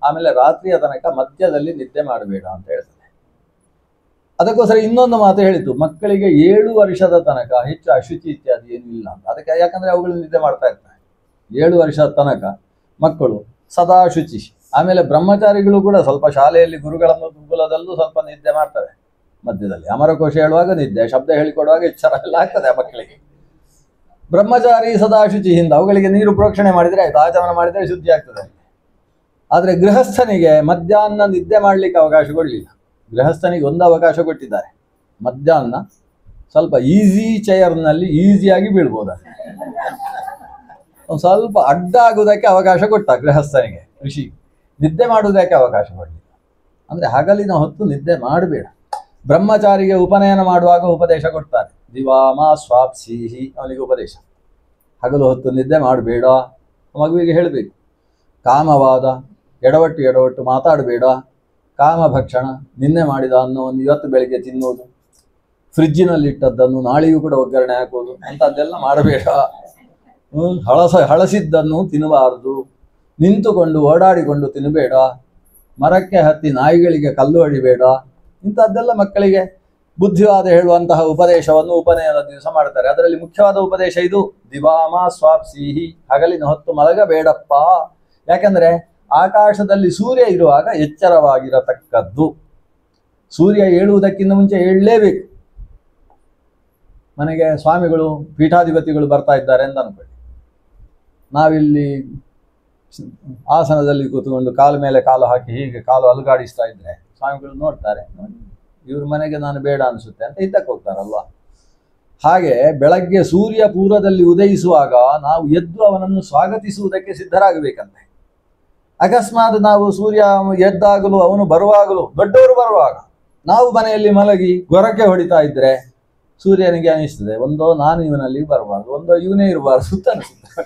ಆಮೇಲೆ ರಾತ್ರಿಯ ತನಕ ಮಧ್ಯದಲ್ಲಿ ನಿದ್ದೆ ಮಾಡಬೇಡ ಅಂತ ಹೇಳ್ತದೆ. ಅದಕ್ಕೋಸ್ಕರ ಇನ್ನೊಂದು ಮಾತು ಹೇಳಿತು, ಮಕ್ಕಳಿಗೆ 7 ವರ್ಷದ ತನಕ ಹೆಚ್ಚು ಅಶುಚಿ ಇತ್ಯಾದಿ ಏನೂ ಇಲ್ಲ ಅಂತ. ಅದಕ್ಕೆ ಯಾಕಂದ್ರೆ ಅವುಗಳು ನಿದ್ದೆ ಮಾಡ್ತಾ ಇರ್ತಾರೆ 7 ವರ್ಷದ ತನಕ ಮಕ್ಕಳು ಸದಾ ಶುಚಿ. ಆಮೇಲೆ ಬ್ರಹ್ಮಚಾರಿಗಳು ಕೂಡ ಸ್ವಲ್ಪ ಶಾಲೆಯಲ್ಲಿ ಗುರುಗಳನ್ನು ಗುರುಕುಲದಲ್ಲೂ ಸ್ವಲ್ಪ ನಿದ್ದೆ ಮಾಡ್ತವೆ. ಮಧ್ಯದಲ್ಲಿ ಅಮರಕೋಶ ಹೇಳುವಾಗ ನಿದ್ದೆ, ಶಬ್ದ ಹೇಳಿಕೊಡುವಾಗ ಎಚ್ಚರ ಎಲ್ಲ ಆಗ್ತದೆ ಆ ಮಕ್ಕಳಿಗೆ. ಬ್ರಹ್ಮಚಾರಿ ಸದಾ ಶುಚಿಯಿಂದ ಅವುಗಳಿಗೆ ನೀರು ಪ್ರೋಕ್ಷಣೆ ಮಾಡಿದರೆ ಆಯ್ತು, ಆಚಮನ ಮಾಡಿದರೆ ಶುದ್ಧಿ ಆಗ್ತದೆ. ಆದರೆ ಗೃಹಸ್ಥನಿಗೆ ಮಧ್ಯಾಹ್ನ ನಿದ್ದೆ ಮಾಡಲಿಕ್ಕೆ ಅವಕಾಶ ಕೊಡಲಿಲ್ಲ. ಗೃಹಸ್ಥನಿಗೆ ಒಂದು ಅವಕಾಶ ಕೊಟ್ಟಿದ್ದಾರೆ, ಮಧ್ಯಾಹ್ನ ಸ್ವಲ್ಪ ಈಸಿ ಚೇರ್ನಲ್ಲಿ ಈಸಿಯಾಗಿ ಬೀಳ್ಬೋದ, ಒಂದು ಸ್ವಲ್ಪ ಅಡ್ಡ ಆಗುವುದಕ್ಕೆ ಅವಕಾಶ ಕೊಟ್ಟ ಗೃಹಸ್ಥನಿಗೆ. ಋಷಿ ನಿದ್ದೆ ಮಾಡುವುದಕ್ಕೆ ಅವಕಾಶ ಕೊಡಲಿಲ್ಲ. ಅಂದರೆ ಹಗಲಿನ ಹೊತ್ತು ನಿದ್ದೆ ಮಾಡಬೇಡ. ಬ್ರಹ್ಮಚಾರಿಗೆ ಉಪನಯನ ಮಾಡುವಾಗ ಉಪದೇಶ ಕೊಡ್ತಾರೆ, ದಿವಾಮ ಸ್ವಾಪ್ಸಿಹಿ, ಅವನಿಗೆ ಉಪದೇಶ. ಹಗಲು ಹೊತ್ತು ನಿದ್ದೆ ಮಾಡಬೇಡ, ಮಗುವಿಗೆ ಹೇಳಬೇಕು. ಕಾಮವಾದ, ಎಡವಟ್ಟು ಮಾತಾಡಬೇಡ. ಕಾಮಭಕ್ಷಣ, ನಿನ್ನೆ ಮಾಡಿದ ಅನ್ನವನ್ನು ಇವತ್ತು ಬೆಳಿಗ್ಗೆ ತಿನ್ನೋದು, ಫ್ರಿಜ್ಜಿನಲ್ಲಿಟ್ಟದ್ದನ್ನು ನಾಳೆಯೂ ಕೂಡ ಒಗ್ಗರಣೆ ಹಾಕೋದು, ಅಂಥದ್ದೆಲ್ಲ ಮಾಡಬೇಡ. ಹಳಸಿದ್ದನ್ನು ತಿನ್ನಬಾರದು. ನಿಂತುಕೊಂಡು ಓಡಾಡಿಕೊಂಡು ತಿನ್ನಬೇಡ. ಮರಕ್ಕೆ ಹತ್ತಿ ನಾಯಿಗಳಿಗೆ ಕಲ್ಲು ಹೊಡಿಬೇಡ. ಇಂಥದ್ದೆಲ್ಲ ಮಕ್ಕಳಿಗೆ ಬುದ್ಧಿವಾದ ಹೇಳುವಂತಹ ಉಪದೇಶವನ್ನು ಉಪನಯನದ ದಿವಸ ಮಾಡ್ತಾರೆ. ಅದರಲ್ಲಿ ಮುಖ್ಯವಾದ ಉಪದೇಶ ಇದು, ದಿವಾಮ ಸ್ವಾಪ್ಸಿಹಿ, ಹಗಲಿನ ಹೊತ್ತು ಮಲಗಬೇಡಪ್ಪ. ಯಾಕಂದ್ರೆ ಆಕಾಶದಲ್ಲಿ ಸೂರ್ಯ ಇರುವಾಗ ಎಚ್ಚರವಾಗಿರತಕ್ಕದ್ದು. ಸೂರ್ಯ ಏಳುವುದಕ್ಕಿಂತ ಮುಂಚೆ ಏಳಲೇಬೇಕು. ಮನೆಗೆ ಸ್ವಾಮಿಗಳು ಪೀಠಾಧಿಪತಿಗಳು ಬರ್ತಾ ಇದ್ದಾರೆ ಅಂತ ಅನ್ಕೊಳ್ಳಿ. ನಾವಿಲ್ಲಿ ಆಸನದಲ್ಲಿ ಕೂತ್ಕೊಂಡು ಕಾಲು ಮೇಲೆ ಕಾಲು ಹಾಕಿ ಹೀಗೆ ಕಾಲು ಅಲುಗಾಡಿಸ್ತಾ ಇದ್ರೆ ಸ್ವಾಮಿಗಳು ನೋಡ್ತಾರೆ, ಇವ್ರ ಮನೆಗೆ ನಾನು ಬೇಡ ಅನಿಸುತ್ತೆ ಅಂತ ಇದ್ದಕ್ಕೆ ಹೋಗ್ತಾರಲ್ವ. ಹಾಗೆ ಬೆಳಗ್ಗೆ ಸೂರ್ಯ ಪೂರ್ವದಲ್ಲಿ ಉದಯಿಸುವಾಗ ನಾವು ಎದ್ದು ಅವನನ್ನು ಸ್ವಾಗತಿಸುವುದಕ್ಕೆ ಸಿದ್ಧರಾಗಬೇಕಂತೆ. ಅಕಸ್ಮಾತ್ ನಾವು ಸೂರ್ಯ ಎದ್ದಾಗಲೂ ಅವನು ಬರುವಾಗಲೂ, ದೊಡ್ಡವರು ಬರುವಾಗ ನಾವು ಮನೆಯಲ್ಲಿ ಮಲಗಿ ಗೊರಕೆ ಹೊಡಿತಾ ಇದ್ರೆ ಸೂರ್ಯನಿಗೆ ಅನಿಸ್ತದೆ, ಒಂದೋ ನಾನು ಇವನಲ್ಲಿ ಬರಬಾರ್ದು, ಒಂದೋ ಇವನೇ ಇರಬಾರ್ದು ಅಂತ ಅನಿಸುತ್ತೆ.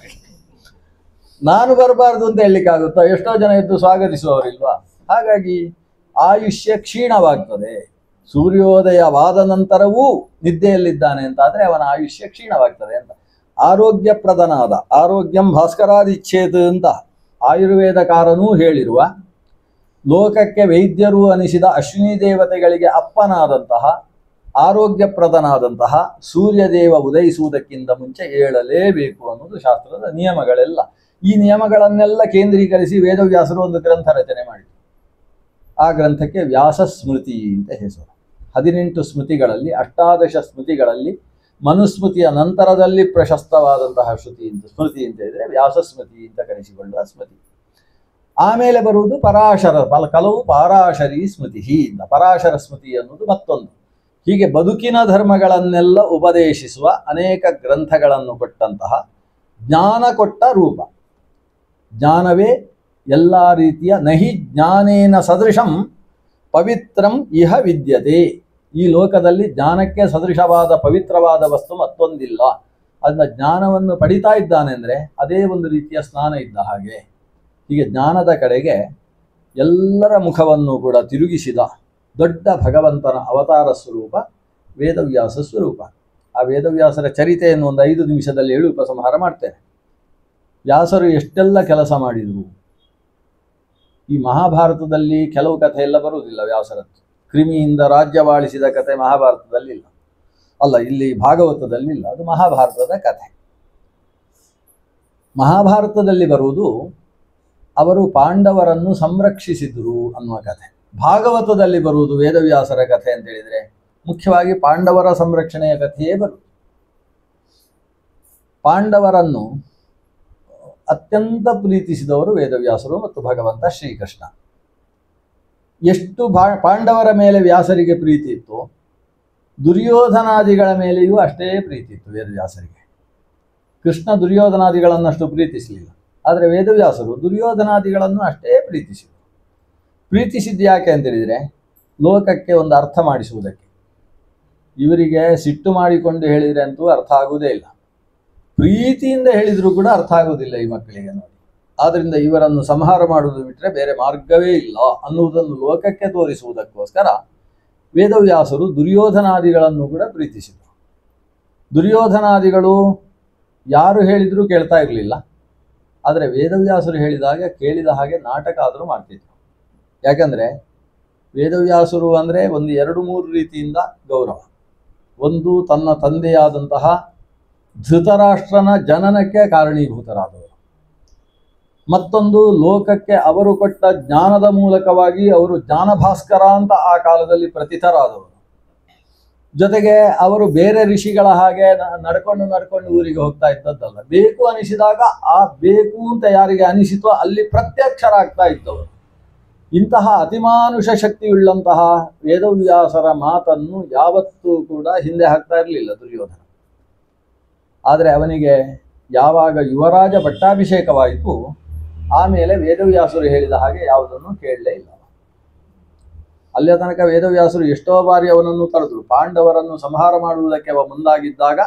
ನಾನು ಬರಬಾರ್ದು ಅಂತ ಹೇಳಲಿಕ್ಕಾಗುತ್ತಾ? ಎಷ್ಟೋ ಜನ ಎದ್ದು ಸ್ವಾಗತಿಸುವವರಿಲ್ವಾ? ಹಾಗಾಗಿ ಆಯುಷ್ಯ ಕ್ಷೀಣವಾಗ್ತದೆ. ಸೂರ್ಯೋದಯವಾದ ನಂತರವೂ ನಿದ್ದೆಯಲ್ಲಿದ್ದಾನೆ ಅಂತಾದರೆ ಅವನ ಆಯುಷ್ಯ ಕ್ಷೀಣವಾಗ್ತದೆ ಅಂತ. ಆರೋಗ್ಯಪ್ರದನಾದ, ಆರೋಗ್ಯಂ ಭಾಸ್ಕರಾದಿಚ್ಛೇದ್ ಅಂತ ಆಯುರ್ವೇದಕಾರನೂ ಹೇಳಿರುವ, ಲೋಕಕ್ಕೆ ವೈದ್ಯರು ಅನಿಸಿದ ಅಶ್ವಿನಿ ದೇವತೆಗಳಿಗೆ ಅಪ್ಪನಾದಂತಹ, ಆರೋಗ್ಯಪ್ರದನಾದಂತಹ ಸೂರ್ಯದೇವ ಉದಯಿಸುವುದಕ್ಕಿಂತ ಮುಂಚೆ ಏಳಲೇಬೇಕು ಅನ್ನೋದು ಶಾಸ್ತ್ರದ ನಿಯಮಗಳೆಲ್ಲ. ಈ ನಿಯಮಗಳನ್ನೆಲ್ಲ ಕೇಂದ್ರೀಕರಿಸಿ ವೇದವ್ಯಾಸರು ಒಂದು ಗ್ರಂಥ ರಚನೆ ಮಾಡಿದರು. ಆ ಗ್ರಂಥಕ್ಕೆ ವ್ಯಾಸ ಸ್ಮೃತಿ ಅಂತ ಹೆಸರು. 18 ಸ್ಮೃತಿಗಳಲ್ಲಿ, 18 ಸ್ಮೃತಿಗಳಲ್ಲಿ ಮನುಸ್ಮೃತಿಯ ನಂತರದಲ್ಲಿ ಪ್ರಶಸ್ತವಾದಂತಹ ಸ್ಮೃತಿ ಅಂತ ಇದ್ರೆ ವ್ಯಾಸ ಸ್ಮೃತಿ ಅಂತ ಕರೆಸಿಕೊಳ್ಳುವ ಸ್ಮೃತಿ. ಆಮೇಲೆ ಬರುವುದು ಪರಾಶರ, ಕೆಲವು ಪಾರಾಶರಿ ಸ್ಮೃತಿ ಇಂದ ಪರಾಶರ ಸ್ಮೃತಿ ಅನ್ನೋದು ಮತ್ತೊಂದು. ಹೀಗೆ ಬದುಕಿನ ಧರ್ಮಗಳನ್ನೆಲ್ಲ ಉಪದೇಶಿಸುವ ಅನೇಕ ಗ್ರಂಥಗಳನ್ನು ಕೊಟ್ಟಂತಹ, ಜ್ಞಾನ ಕೊಟ್ಟ ರೂಪ. ಜ್ಞಾನವೇ ಎಲ್ಲ ರೀತಿಯ, ನಹಿ ಜ್ಞಾನೇನ ಸದೃಶಂ ಪವಿತ್ರಂ ಇಹ ವಿದ್ಯತೆ. ಈ ಲೋಕದಲ್ಲಿ ಜ್ಞಾನಕ್ಕೆ ಸದೃಶವಾದ ಪವಿತ್ರವಾದ ವಸ್ತು ಮತ್ತೊಂದಿಲ್ಲ. ಅದನ್ನ ಜ್ಞಾನವನ್ನು ಪಡಿತಾ ಇದ್ದಾನೆ ಅಂದರೆ ಅದೇ ಒಂದು ರೀತಿಯ ಸ್ನಾನ ಇದ್ದ ಹಾಗೆ. ಹೀಗೆ ಜ್ಞಾನದ ಕಡೆಗೆ ಎಲ್ಲರ ಮುಖವನ್ನು ಕೂಡ ತಿರುಗಿಸಿದ ದೊಡ್ಡ ಭಗವಂತನ ಅವತಾರ ಸ್ವರೂಪ ವೇದವ್ಯಾಸ ಸ್ವರೂಪ. ಆ ವೇದವ್ಯಾಸರ ಚರಿತೆಯನ್ನು ಒಂದು 5 ನಿಮಿಷದಲ್ಲಿ ಹೇಳಿ ಉಪಸಂಹಾರ ಮಾಡ್ತೇನೆ. ವ್ಯಾಸರು ಎಷ್ಟೆಲ್ಲ ಕೆಲಸ ಮಾಡಿದರು. ಈ ಮಹಾಭಾರತದಲ್ಲಿ ಕೆಲವು ಕಥೆ ಎಲ್ಲ ಬರುವುದಿಲ್ಲ ವ್ಯಾಸರದ್ದು. ಕ್ರಿಮಿಯಿಂದ ರಾಜ್ಯವಾಳಿಸಿದ ಕಥೆ ಮಹಾಭಾರತದಲ್ಲಿಲ್ಲ, ಅಲ್ಲ ಇಲ್ಲಿ ಭಾಗವತದಲ್ಲಿಲ್ಲ, ಅದು ಮಹಾಭಾರತದ ಕಥೆ. ಮಹಾಭಾರತದಲ್ಲಿ ಬರುವುದು ಅವರು ಪಾಂಡವರನ್ನು ಸಂರಕ್ಷಿಸಿದರು ಅನ್ನುವ ಕಥೆ. ಭಾಗವತದಲ್ಲಿ ಬರುವುದು ವೇದವ್ಯಾಸರ ಕಥೆ ಅಂತ ಹೇಳಿದರೆ ಮುಖ್ಯವಾಗಿ ಪಾಂಡವರ ಸಂರಕ್ಷಣೆಯ ಕಥೆಯೇ ಬರುವುದು. ಪಾಂಡವರನ್ನು ಅತ್ಯಂತ ಪ್ರೀತಿಸಿದವರು ವೇದವ್ಯಾಸರು ಮತ್ತು ಭಗವಂತ ಶ್ರೀಕೃಷ್ಣ. ಎಷ್ಟು ಪಾಂಡವರ ಮೇಲೆ ವ್ಯಾಸರಿಗೆ ಪ್ರೀತಿ ಇತ್ತು, ದುರ್ಯೋಧನಾದಿಗಳ ಮೇಲೆಯೂ ಅಷ್ಟೇ ಪ್ರೀತಿ ಇತ್ತು ವೇದವ್ಯಾಸರಿಗೆ. ಕೃಷ್ಣ ದುರ್ಯೋಧನಾದಿಗಳನ್ನಷ್ಟು ಪ್ರೀತಿಸಲಿಲ್ಲ. ಆದರೆ ವೇದವ್ಯಾಸರು ದುರ್ಯೋಧನಾದಿಗಳನ್ನು ಅಷ್ಟೇ ಪ್ರೀತಿಸಿದ್ದು ಯಾಕೆ ಅಂತ ಹೇಳಿದರೆ ಲೋಕಕ್ಕೆ ಒಂದು ಅರ್ಥ ಮಾಡಿಸುವುದಕ್ಕೆ. ಇವರಿಗೆ ಸಿಟ್ಟು ಮಾಡಿಕೊಂಡು ಹೇಳಿದರೆ ಅಂತೂ ಅರ್ಥ ಆಗುವುದೇ ಇಲ್ಲ, ಪ್ರೀತಿಯಿಂದ ಹೇಳಿದರೂ ಕೂಡ ಅರ್ಥ ಆಗುವುದಿಲ್ಲ ಈ ಮಕ್ಕಳಿಗೆ ನೋಡಿ. ಆದ್ದರಿಂದ ಇವರನ್ನು ಸಂಹಾರ ಮಾಡುವುದು ಬಿಟ್ಟರೆ ಬೇರೆ ಮಾರ್ಗವೇ ಇಲ್ಲ ಅನ್ನುವುದನ್ನು ಲೋಕಕ್ಕೆ ತೋರಿಸುವುದಕ್ಕೋಸ್ಕರ ವೇದವ್ಯಾಸರು ದುರ್ಯೋಧನಾದಿಗಳನ್ನು ಕೂಡ ಪ್ರೀತಿಸಿದರು. ದುರ್ಯೋಧನಾದಿಗಳು ಯಾರು ಹೇಳಿದರೂ ಕೇಳ್ತಾ ಇರಲಿಲ್ಲ, ಆದರೆ ವೇದವ್ಯಾಸರು ಹೇಳಿದಾಗ ಕೇಳಿದ ಹಾಗೆ ನಾಟಕ ಆದರೂ ಮಾಡ್ತಿದ್ರು. ಯಾಕಂದರೆ ವೇದವ್ಯಾಸರು ಅಂದರೆ ಒಂದು 2-3 ರೀತಿಯಿಂದ ಗೌರವ. ಒಂದು, ತನ್ನ ತಂದೆಯಾದಂತಹ ಧೃತರಾಷ್ಟ್ರನ ಜನನಕ್ಕೆ ಕಾರಣೀಭೂತರಾದವರು. ಮತ್ತೊಂದು, ಲೋಕಕ್ಕೆ ಅವರು ಕೊಟ್ಟ ಜ್ಞಾನದ ಮೂಲಕವಾಗಿ ಅವರು ಜ್ಞಾನಭಾಸ್ಕರ ಅಂತ ಆ ಕಾಲದಲ್ಲಿ ಪ್ರಥಿತರಾದವರು. ಜೊತೆಗೆ ಅವರು ಬೇರೆ ಋಷಿಗಳ ಹಾಗೆ ನಡ್ಕೊಂಡು ಊರಿಗೆ ಹೋಗ್ತಾ ಇದ್ದದ್ದಲ್ಲ, ಬೇಕು ಅನಿಸಿದಾಗ ಆ ಬೇಕು ಅಂತ ಯಾರಿಗೆ ಅನಿಸಿತೋ ಅಲ್ಲಿ ಪ್ರತ್ಯಕ್ಷರಾಗ್ತಾ ಇದ್ದವರು. ಇಂತಹ ಅತಿಮಾನುಷ ಶಕ್ತಿಯುಳ್ಳಂತಹ ವೇದವ್ಯಾಸರ ಮಾತನ್ನು ಯಾವತ್ತೂ ಕೂಡ ಹಿಂದೆ ಹಾಕ್ತಾ ಇರಲಿಲ್ಲ ದುರ್ಯೋಧನ. ಆದರೆ ಅವನಿಗೆ ಯಾವಾಗ ಯುವರಾಜ ಪಟ್ಟಾಭಿಷೇಕವಾಯಿತು ಆಮೇಲೆ ವೇದವ್ಯಾಸರು ಹೇಳಿದ ಹಾಗೆ ಯಾವುದನ್ನು ಕೇಳಲೇ ಇಲ್ಲ. ಅಲ್ಲಿಯ ತನಕ ವೇದವ್ಯಾಸರು ಎಷ್ಟೋ ಬಾರಿ ಅವನನ್ನು ಕರೆದರು. ಪಾಂಡವರನ್ನು ಸಂಹಾರ ಮಾಡುವುದಕ್ಕೆ ಅವ ಮುಂದಾಗಿದ್ದಾಗ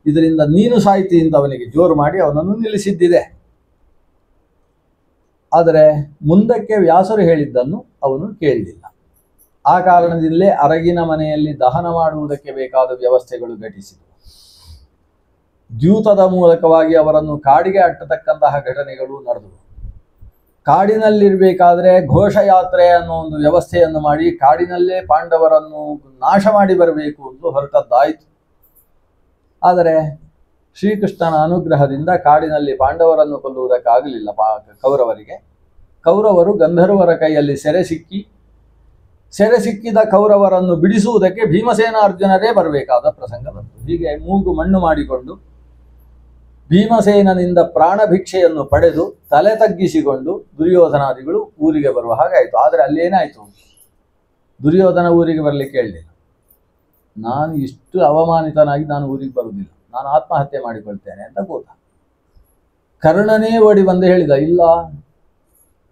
ಇದರಿಂದ ನೀನು ಸಾಯ್ತಿ ಅಂತ ಅವನಿಗೆ ಜೋರು ಮಾಡಿ ಅವನನ್ನು ನಿಲ್ಲಿಸಿದ್ದಿದೆ. ಆದರೆ ಮುಂದಕ್ಕೆ ವ್ಯಾಸರು ಹೇಳಿದ್ದನ್ನು ಅವನು ಕೇಳಲಿಲ್ಲ. ಆ ಕಾರಣದಿಂದಲೇ ಅರಗಿನ ಮನೆಯಲ್ಲಿ ದಹನ ಮಾಡುವುದಕ್ಕೆ ಬೇಕಾದ ವ್ಯವಸ್ಥೆಗಳು ಘಟಿಸಿದವು. ದ್ಯೂತದ ಮೂಲಕವಾಗಿ ಅವರನ್ನು ಕಾಡಿಗೆ ಅಟ್ಟತಕ್ಕಂತಹ ಘಟನೆಗಳು ನಡೆದವು. ಕಾಡಿನಲ್ಲಿರಬೇಕಾದ್ರೆ ಘೋಷಯಾತ್ರೆ ಅನ್ನೋ ಒಂದು ವ್ಯವಸ್ಥೆಯನ್ನು ಮಾಡಿ ಕಾಡಿನಲ್ಲೇ ಪಾಂಡವರನ್ನು ನಾಶ ಮಾಡಿ ಬರಬೇಕು ಎಂದು ಹೊರಟದ್ದಾಯಿತು. ಆದರೆ ಶ್ರೀಕೃಷ್ಣನ ಅನುಗ್ರಹದಿಂದ ಕಾಡಿನಲ್ಲಿ ಪಾಂಡವರನ್ನು ಕೊಲ್ಲುವುದಕ್ಕಾಗಲಿಲ್ಲ ಕೌರವರಿಗೆ. ಕೌರವರು ಗಂಧರ್ವರ ಕೈಯಲ್ಲಿ ಸೆರೆ ಸಿಕ್ಕಿದ ಕೌರವರನ್ನು ಬಿಡಿಸುವುದಕ್ಕೆ ಭೀಮಸೇನಾರ್ಜುನರೇ ಬರಬೇಕಾದ ಪ್ರಸಂಗ ಬಂತು. ಹೀಗೆ ಮೂಗು ಮಣ್ಣು ಮಾಡಿಕೊಂಡು ಭೀಮಸೇನನಿಂದ ಪ್ರಾಣ ಭಿಕ್ಷೆಯನ್ನು ಪಡೆದು ತಲೆ ತಗ್ಗಿಸಿಕೊಂಡು ದುರ್ಯೋಧನಾದಿಗಳು ಊರಿಗೆ ಬರುವ ಹಾಗಾಯಿತು. ಆದರೆ ಅಲ್ಲೇನಾಯಿತು, ದುರ್ಯೋಧನ ಊರಿಗೆ ಬರಲಿಕ್ಕೆ ಹೇಳಲಿಲ್ಲ. ನಾನು ಇಷ್ಟು ಅವಮಾನಿತನಾಗಿ ನಾನು ಊರಿಗೆ ಬರುವುದಿಲ್ಲ, ನಾನು ಆತ್ಮಹತ್ಯೆ ಮಾಡಿಕೊಳ್ತೇನೆ ಅಂತ ಕೂತ. ಕರ್ಣನೇ ಓಡಿ ಬಂದು ಹೇಳಿದ, ಇಲ್ಲ,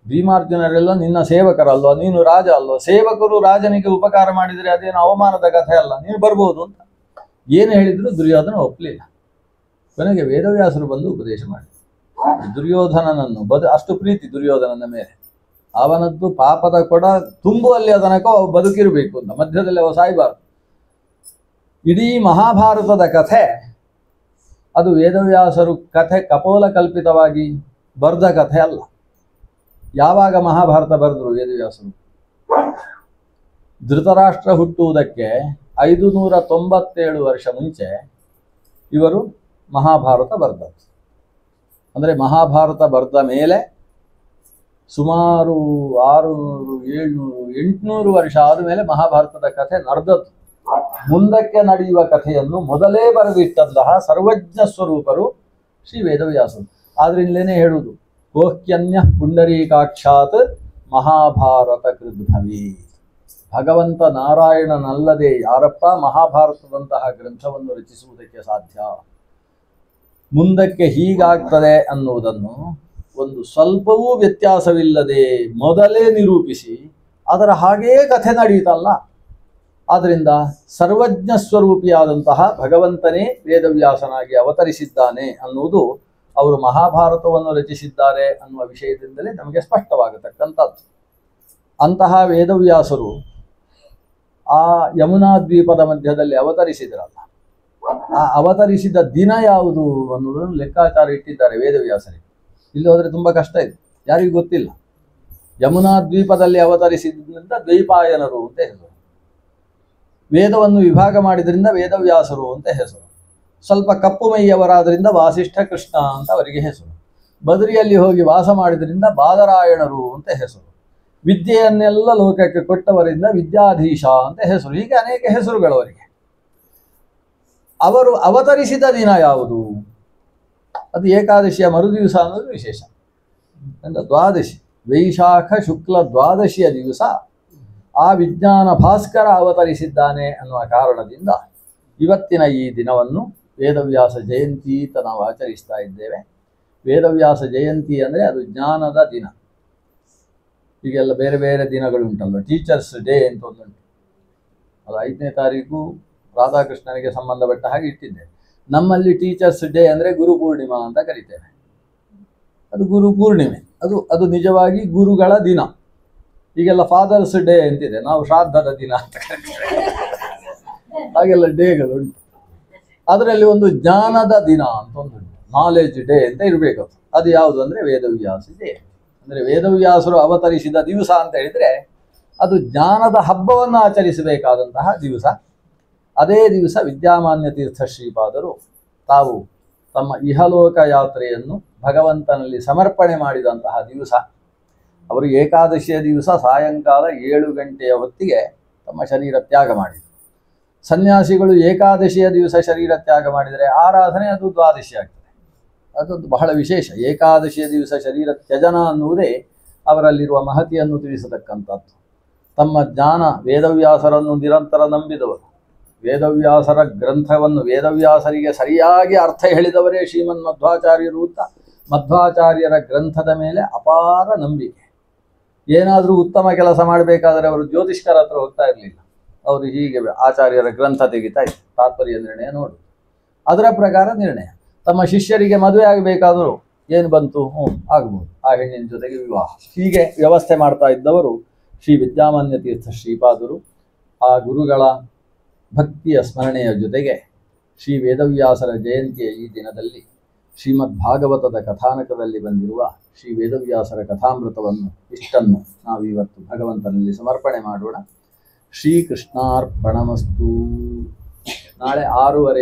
ಭೀಮಾರ್ಜುನರೆಲ್ಲ ನಿನ್ನ ಸೇವಕರಲ್ವ, ನೀನು ರಾಜ ಅಲ್ವ, ಸೇವಕರು ರಾಜನಿಗೆ ಉಪಕಾರ ಮಾಡಿದರೆ ಅದೇನು ಅವಮಾನದ ಕಥೆ ಅಲ್ಲ, ನೀನು ಬರ್ಬೋದು ಅಂತ ಏನು ಹೇಳಿದ್ರು ದುರ್ಯೋಧನ ಒಪ್ಪಲಿಲ್ಲ. ಕೊನೆಗೆ ವೇದವ್ಯಾಸರು ಬಂದು ಉಪದೇಶ ಮಾಡಿ ದುರ್ಯೋಧನನನ್ನು ಅಷ್ಟು ಪ್ರೀತಿ ದುರ್ಯೋಧನನ ಮೇಲೆ, ಅವನದ್ದು ಪಾಪದ ಕೊಡ ತುಂಬುವಲ್ಲಿ ತನಕ ಬದುಕಿರಬೇಕು ಅಂತ, ಮಧ್ಯದಲ್ಲಿ ಅವ ಸಾಯಬಾರದು. ಇಡೀ ಮಹಾಭಾರತದ ಕಥೆ ಅದು ವೇದವ್ಯಾಸರು ಕಥೆ ಕಪೋಲ ಕಲ್ಪಿತವಾಗಿ ಬರೆದ ಕಥೆ ಅಲ್ಲ. ಯಾವಾಗ ಮಹಾಭಾರತ ಬರೆದ್ರು ವೇದವ್ಯಾಸರು? ಧೃತರಾಷ್ಟ್ರ ಹುಟ್ಟುವುದಕ್ಕೆ 597 ವರ್ಷ ಮುಂಚೆ ಇವರು ಮಹಾಭಾರತ ಬರೆದದ್ದು. ಅಂದರೆ ಮಹಾಭಾರತ ಬರೆದ ಮೇಲೆ ಸುಮಾರು 600, 700, 800 ವರ್ಷ ಆದಮೇಲೆ ಮಹಾಭಾರತದ ಕಥೆ ನಡೆದದ್ದು. ಮುಂದಕ್ಕೆ ನಡೆಯುವ ಕಥೆಯನ್ನು ಮೊದಲೇ ಬರೆದಿಟ್ಟಂತಹ ಸರ್ವಜ್ಞ ಸ್ವರೂಪರು ಶ್ರೀ ವೇದವ್ಯಾಸರು. ಆದ್ರಿಂದಲೇ ಹೇಳುವುದು, ಕೋಹ್ಯನ್ಯ ಪುಂಡರೀಕಾಕ್ಷಾತ್ ಮಹಾಭಾರತ ಕೃದ್ಭವಿ. ಭಗವಂತ ನಾರಾಯಣನಲ್ಲದೆ ಯಾರಪ್ಪ ಮಹಾಭಾರತದಂತಹ ಗ್ರಂಥವನ್ನು ರಚಿಸುವುದಕ್ಕೆ ಸಾಧ್ಯ? ಮುಂದಕ್ಕೆ ಹೀಗಾಗ್ತದೆ ಅನ್ನುವುದನ್ನು ಒಂದು ಸ್ವಲ್ಪವೂ ವ್ಯತ್ಯಾಸವಿಲ್ಲದೆ ಮೊದಲೇ ನಿರೂಪಿಸಿ ಅದರ ಹಾಗೇ ಕಥೆ ನಡೆಯುತ್ತಲ್ಲ. ಆದ್ದರಿಂದ ಸರ್ವಜ್ಞ ಸ್ವರೂಪಿಯಾದಂತಹ ಭಗವಂತನೇ ವೇದವ್ಯಾಸನಾಗಿ ಅವತರಿಸಿದ್ದಾನೆ ಅನ್ನುವುದು ಅವರು ಮಹಾಭಾರತವನ್ನು ರಚಿಸಿದ್ದಾರೆ ಅನ್ನುವ ವಿಷಯದಿಂದಲೇ ನಮಗೆ ಸ್ಪಷ್ಟವಾಗತಕ್ಕಂಥದ್ದು. ಅಂತಹ ವೇದವ್ಯಾಸರು ಆ ಯಮುನಾ ದ್ವೀಪದ ಮಧ್ಯದಲ್ಲಿ ಅವತರಿಸಿದ್ರಲ್ಲ, ಆ ಅವತರಿಸಿದ ದಿನ ಯಾವುದು ಅನ್ನೋದನ್ನು ಲೆಕ್ಕಾಚಾರ ಇಟ್ಟಿದ್ದಾರೆ ವೇದವ್ಯಾಸರಿಗೆ. ಇಲ್ಲಿ ಹೋದರೆ ತುಂಬ ಕಷ್ಟ ಇದೆ, ಯಾರಿಗೂ ಗೊತ್ತಿಲ್ಲ. ಯಮುನಾ ದ್ವೀಪದಲ್ಲಿ ಅವತರಿಸಿದ್ರಿಂದ ದ್ವೈಪಾಯನರು ಅಂತ ಹೆಸರು, ವೇದವನ್ನು ವಿಭಾಗ ಮಾಡಿದ್ರಿಂದ ವೇದವ್ಯಾಸರು ಅಂತ ಹೆಸರು, ಸ್ವಲ್ಪ ಕಪ್ಪು ಮೈಯವರಾದ್ರಿಂದ ವಾಸಿಷ್ಠ ಕೃಷ್ಣ ಅಂತ ಅವರಿಗೆ ಹೆಸರು, ಬದರಿಯಲ್ಲಿ ಹೋಗಿ ವಾಸ ಮಾಡಿದ್ರಿಂದ ಬಾದರಾಯಣರು ಅಂತ ಹೆಸರು, ವಿದ್ಯೆಯನ್ನೆಲ್ಲ ಲೋಕಕ್ಕೆ ಕೊಟ್ಟವರಿಂದ ವಿದ್ಯಾಧೀಶ ಅಂತ ಹೆಸರು. ಹೀಗೆ ಅನೇಕ ಹೆಸರುಗಳು ಅವರಿಗೆ. ಅವರು ಅವತರಿಸಿದ ದಿನ ಯಾವುದು? ಅದು ಏಕಾದಶಿಯ ಮರುದಿವಸ ಅನ್ನೋದು ವಿಶೇಷ. ಅಂದರೆ ದ್ವಾದಶಿ, ವೈಶಾಖ ಶುಕ್ಲ ದ್ವಾದಶಿಯ ದಿವಸ ಆ ವಿಜ್ಞಾನ ಭಾಸ್ಕರ ಅವತರಿಸಿದ್ದಾನೆ ಅನ್ನುವ ಕಾರಣದಿಂದ ಇವತ್ತಿನ ಈ ದಿನವನ್ನು ವೇದವ್ಯಾಸ ಜಯಂತಿ ಅಂತ ನಾವು ಆಚರಿಸ್ತಾ ಇದ್ದೇವೆ. ವೇದವ್ಯಾಸ ಜಯಂತಿ ಅಂದರೆ ಅದು ಜ್ಞಾನದ ದಿನ. ಈಗೆಲ್ಲ ಬೇರೆ ಬೇರೆ ದಿನಗಳು ಉಂಟಲ್ವ, ಟೀಚರ್ಸ್ ಡೇ ಅಂತ ಒಂದುಂಟು, ಅದು 5ನೇ ತಾರೀಕು ರಾಧಾಕೃಷ್ಣನಿಗೆ ಸಂಬಂಧಪಟ್ಟ ಹಾಗೆ ಇಟ್ಟಿದ್ದೆ. ನಮ್ಮಲ್ಲಿ ಟೀಚರ್ಸ್ ಡೇ ಅಂದರೆ ಗುರು ಪೂರ್ಣಿಮಾ ಅಂತ ಕರಿತೇವೆ. ಅದು ಗುರು ಪೂರ್ಣಿಮೆ, ಅದು ನಿಜವಾಗಿ ಗುರುಗಳ ದಿನ. ಈಗೆಲ್ಲ ಫಾದರ್ಸ್ ಡೇ ಅಂತಿದೆ, ನಾವು ಶ್ರಾದ್ದದ ದಿನ ಅಂತ ಕರಿತೇವೆ. ಹಾಗೆಲ್ಲ ಡೇಗಳು ಉಂಟು. ಅದರಲ್ಲಿ ಒಂದು ಜ್ಞಾನದ ದಿನ ಅಂತ ಒಂದುಂಟು, ನಾಲೆಜ್ ಡೇ ಅಂತ ಇರಬೇಕು. ಅದು ಯಾವುದು ಅಂದರೆ ವೇದವ್ಯಾಸ ಡೇ. ಅಂದರೆ ವೇದವ್ಯಾಸರು ಅವತರಿಸಿದ ದಿವಸ ಅಂತ ಹೇಳಿದರೆ ಅದು ಜ್ಞಾನದ ಹಬ್ಬವನ್ನು ಆಚರಿಸಬೇಕಾದಂತಹ ದಿವಸ. ಅದೇ ದಿವಸ ವಿದ್ಯಾಮಾನ್ಯ ತೀರ್ಥ ಶ್ರೀಪಾದರು ತಾವು ತಮ್ಮ ಇಹಲೋಕ ಯಾತ್ರೆಯನ್ನು ಭಗವಂತನಲ್ಲಿ ಸಮರ್ಪಣೆ ಮಾಡಿದಂತಹ ದಿವಸ. ಅವರು ಏಕಾದಶಿಯ ದಿವಸ ಸಾಯಂಕಾಲ 7 ಗಂಟೆಯ ಹೊತ್ತಿಗೆ ತಮ್ಮ ಶರೀರ ತ್ಯಾಗ ಮಾಡಿದರು. ಸನ್ಯಾಸಿಗಳು ಏಕಾದಶಿಯ ದಿವಸ ಶರೀರ ತ್ಯಾಗ ಮಾಡಿದರೆ ಆರಾಧನೆ ಅದು ದ್ವಾದಶಿ ಆಗ್ತದೆ. ಅದೊಂದು ಬಹಳ ವಿಶೇಷ. ಏಕಾದಶಿಯ ದಿವಸ ಶರೀರ ತ್ಯಜನ ಅನ್ನುವುದೇ ಅವರಲ್ಲಿರುವ ಮಹತಿಯನ್ನು ತಿಳಿಸತಕ್ಕಂಥದ್ದು. ತಮ್ಮ ಜ್ಞಾನ ವೇದವ್ಯಾಸರನ್ನು ನಿರಂತರ ನಂಬಿದವರು, ವೇದವ್ಯಾಸರ ಗ್ರಂಥವನ್ನು ವೇದವ್ಯಾಸರಿಗೆ ಸರಿಯಾಗಿ ಅರ್ಥ ಹೇಳಿದವರೇ ಶ್ರೀಮನ್ ಮಧ್ವಾಚಾರ್ಯರು ಅಂತ ಮಧ್ವಾಚಾರ್ಯರ ಗ್ರಂಥದ ಮೇಲೆ ಅಪಾರ ನಂಬಿಕೆ. ಏನಾದರೂ ಉತ್ತಮ ಕೆಲಸ ಮಾಡಬೇಕಾದರೆ ಅವರು ಜ್ಯೋತಿಷ್ಕರ ಹತ್ರ ಹೋಗ್ತಾ ಇರಲಿಲ್ಲ. ಅವರು ಹೀಗೆ ಆಚಾರ್ಯರ ಗ್ರಂಥ ತೆಗಿತಾ ಇತ್ತು, ತಾತ್ಪರ್ಯ ನಿರ್ಣಯ ನೋಡು, ಅದರ ಪ್ರಕಾರ ನಿರ್ಣಯ. ತಮ್ಮ ಶಿಷ್ಯರಿಗೆ ಮದುವೆ ಆಗಬೇಕಾದರೂ ಏನು ಬಂತು, ಆಗ್ಬೋದು, ಆ ಹೆಣ್ಣಿನ ಜೊತೆಗೆ ವಿವಾಹ, ಹೀಗೆ ವ್ಯವಸ್ಥೆ ಮಾಡ್ತಾ ಇದ್ದವರು ಶ್ರೀ ವಿದ್ಯಾಮಾನ್ಯ ತೀರ್ಥ ಶ್ರೀಪಾದರು. ಆ ಗುರುಗಳ ಭಕ್ತಿಯ ಸ್ಮರಣೆಯ ಜೊತೆಗೆ ಶ್ರೀ ವೇದವ್ಯಾಸರ ಜಯಂತಿಯ ಈ ದಿನದಲ್ಲಿ ಶ್ರೀಮದ್ ಭಾಗವತದ ಕಥಾನಕದಲ್ಲಿ ಬಂದಿರುವ ಶ್ರೀ ವೇದವ್ಯಾಸರ ಕಥಾಮೃತವನ್ನು ಇಷ್ಟನ್ನು ನಾವು ಇವತ್ತು ಭಗವಂತನಲ್ಲಿ ಸಮರ್ಪಣೆ ಮಾಡೋಣ. ಶ್ರೀಕೃಷ್ಣಾರ್ಪಣಮಸ್ತು. ನಾಳೆ 6:30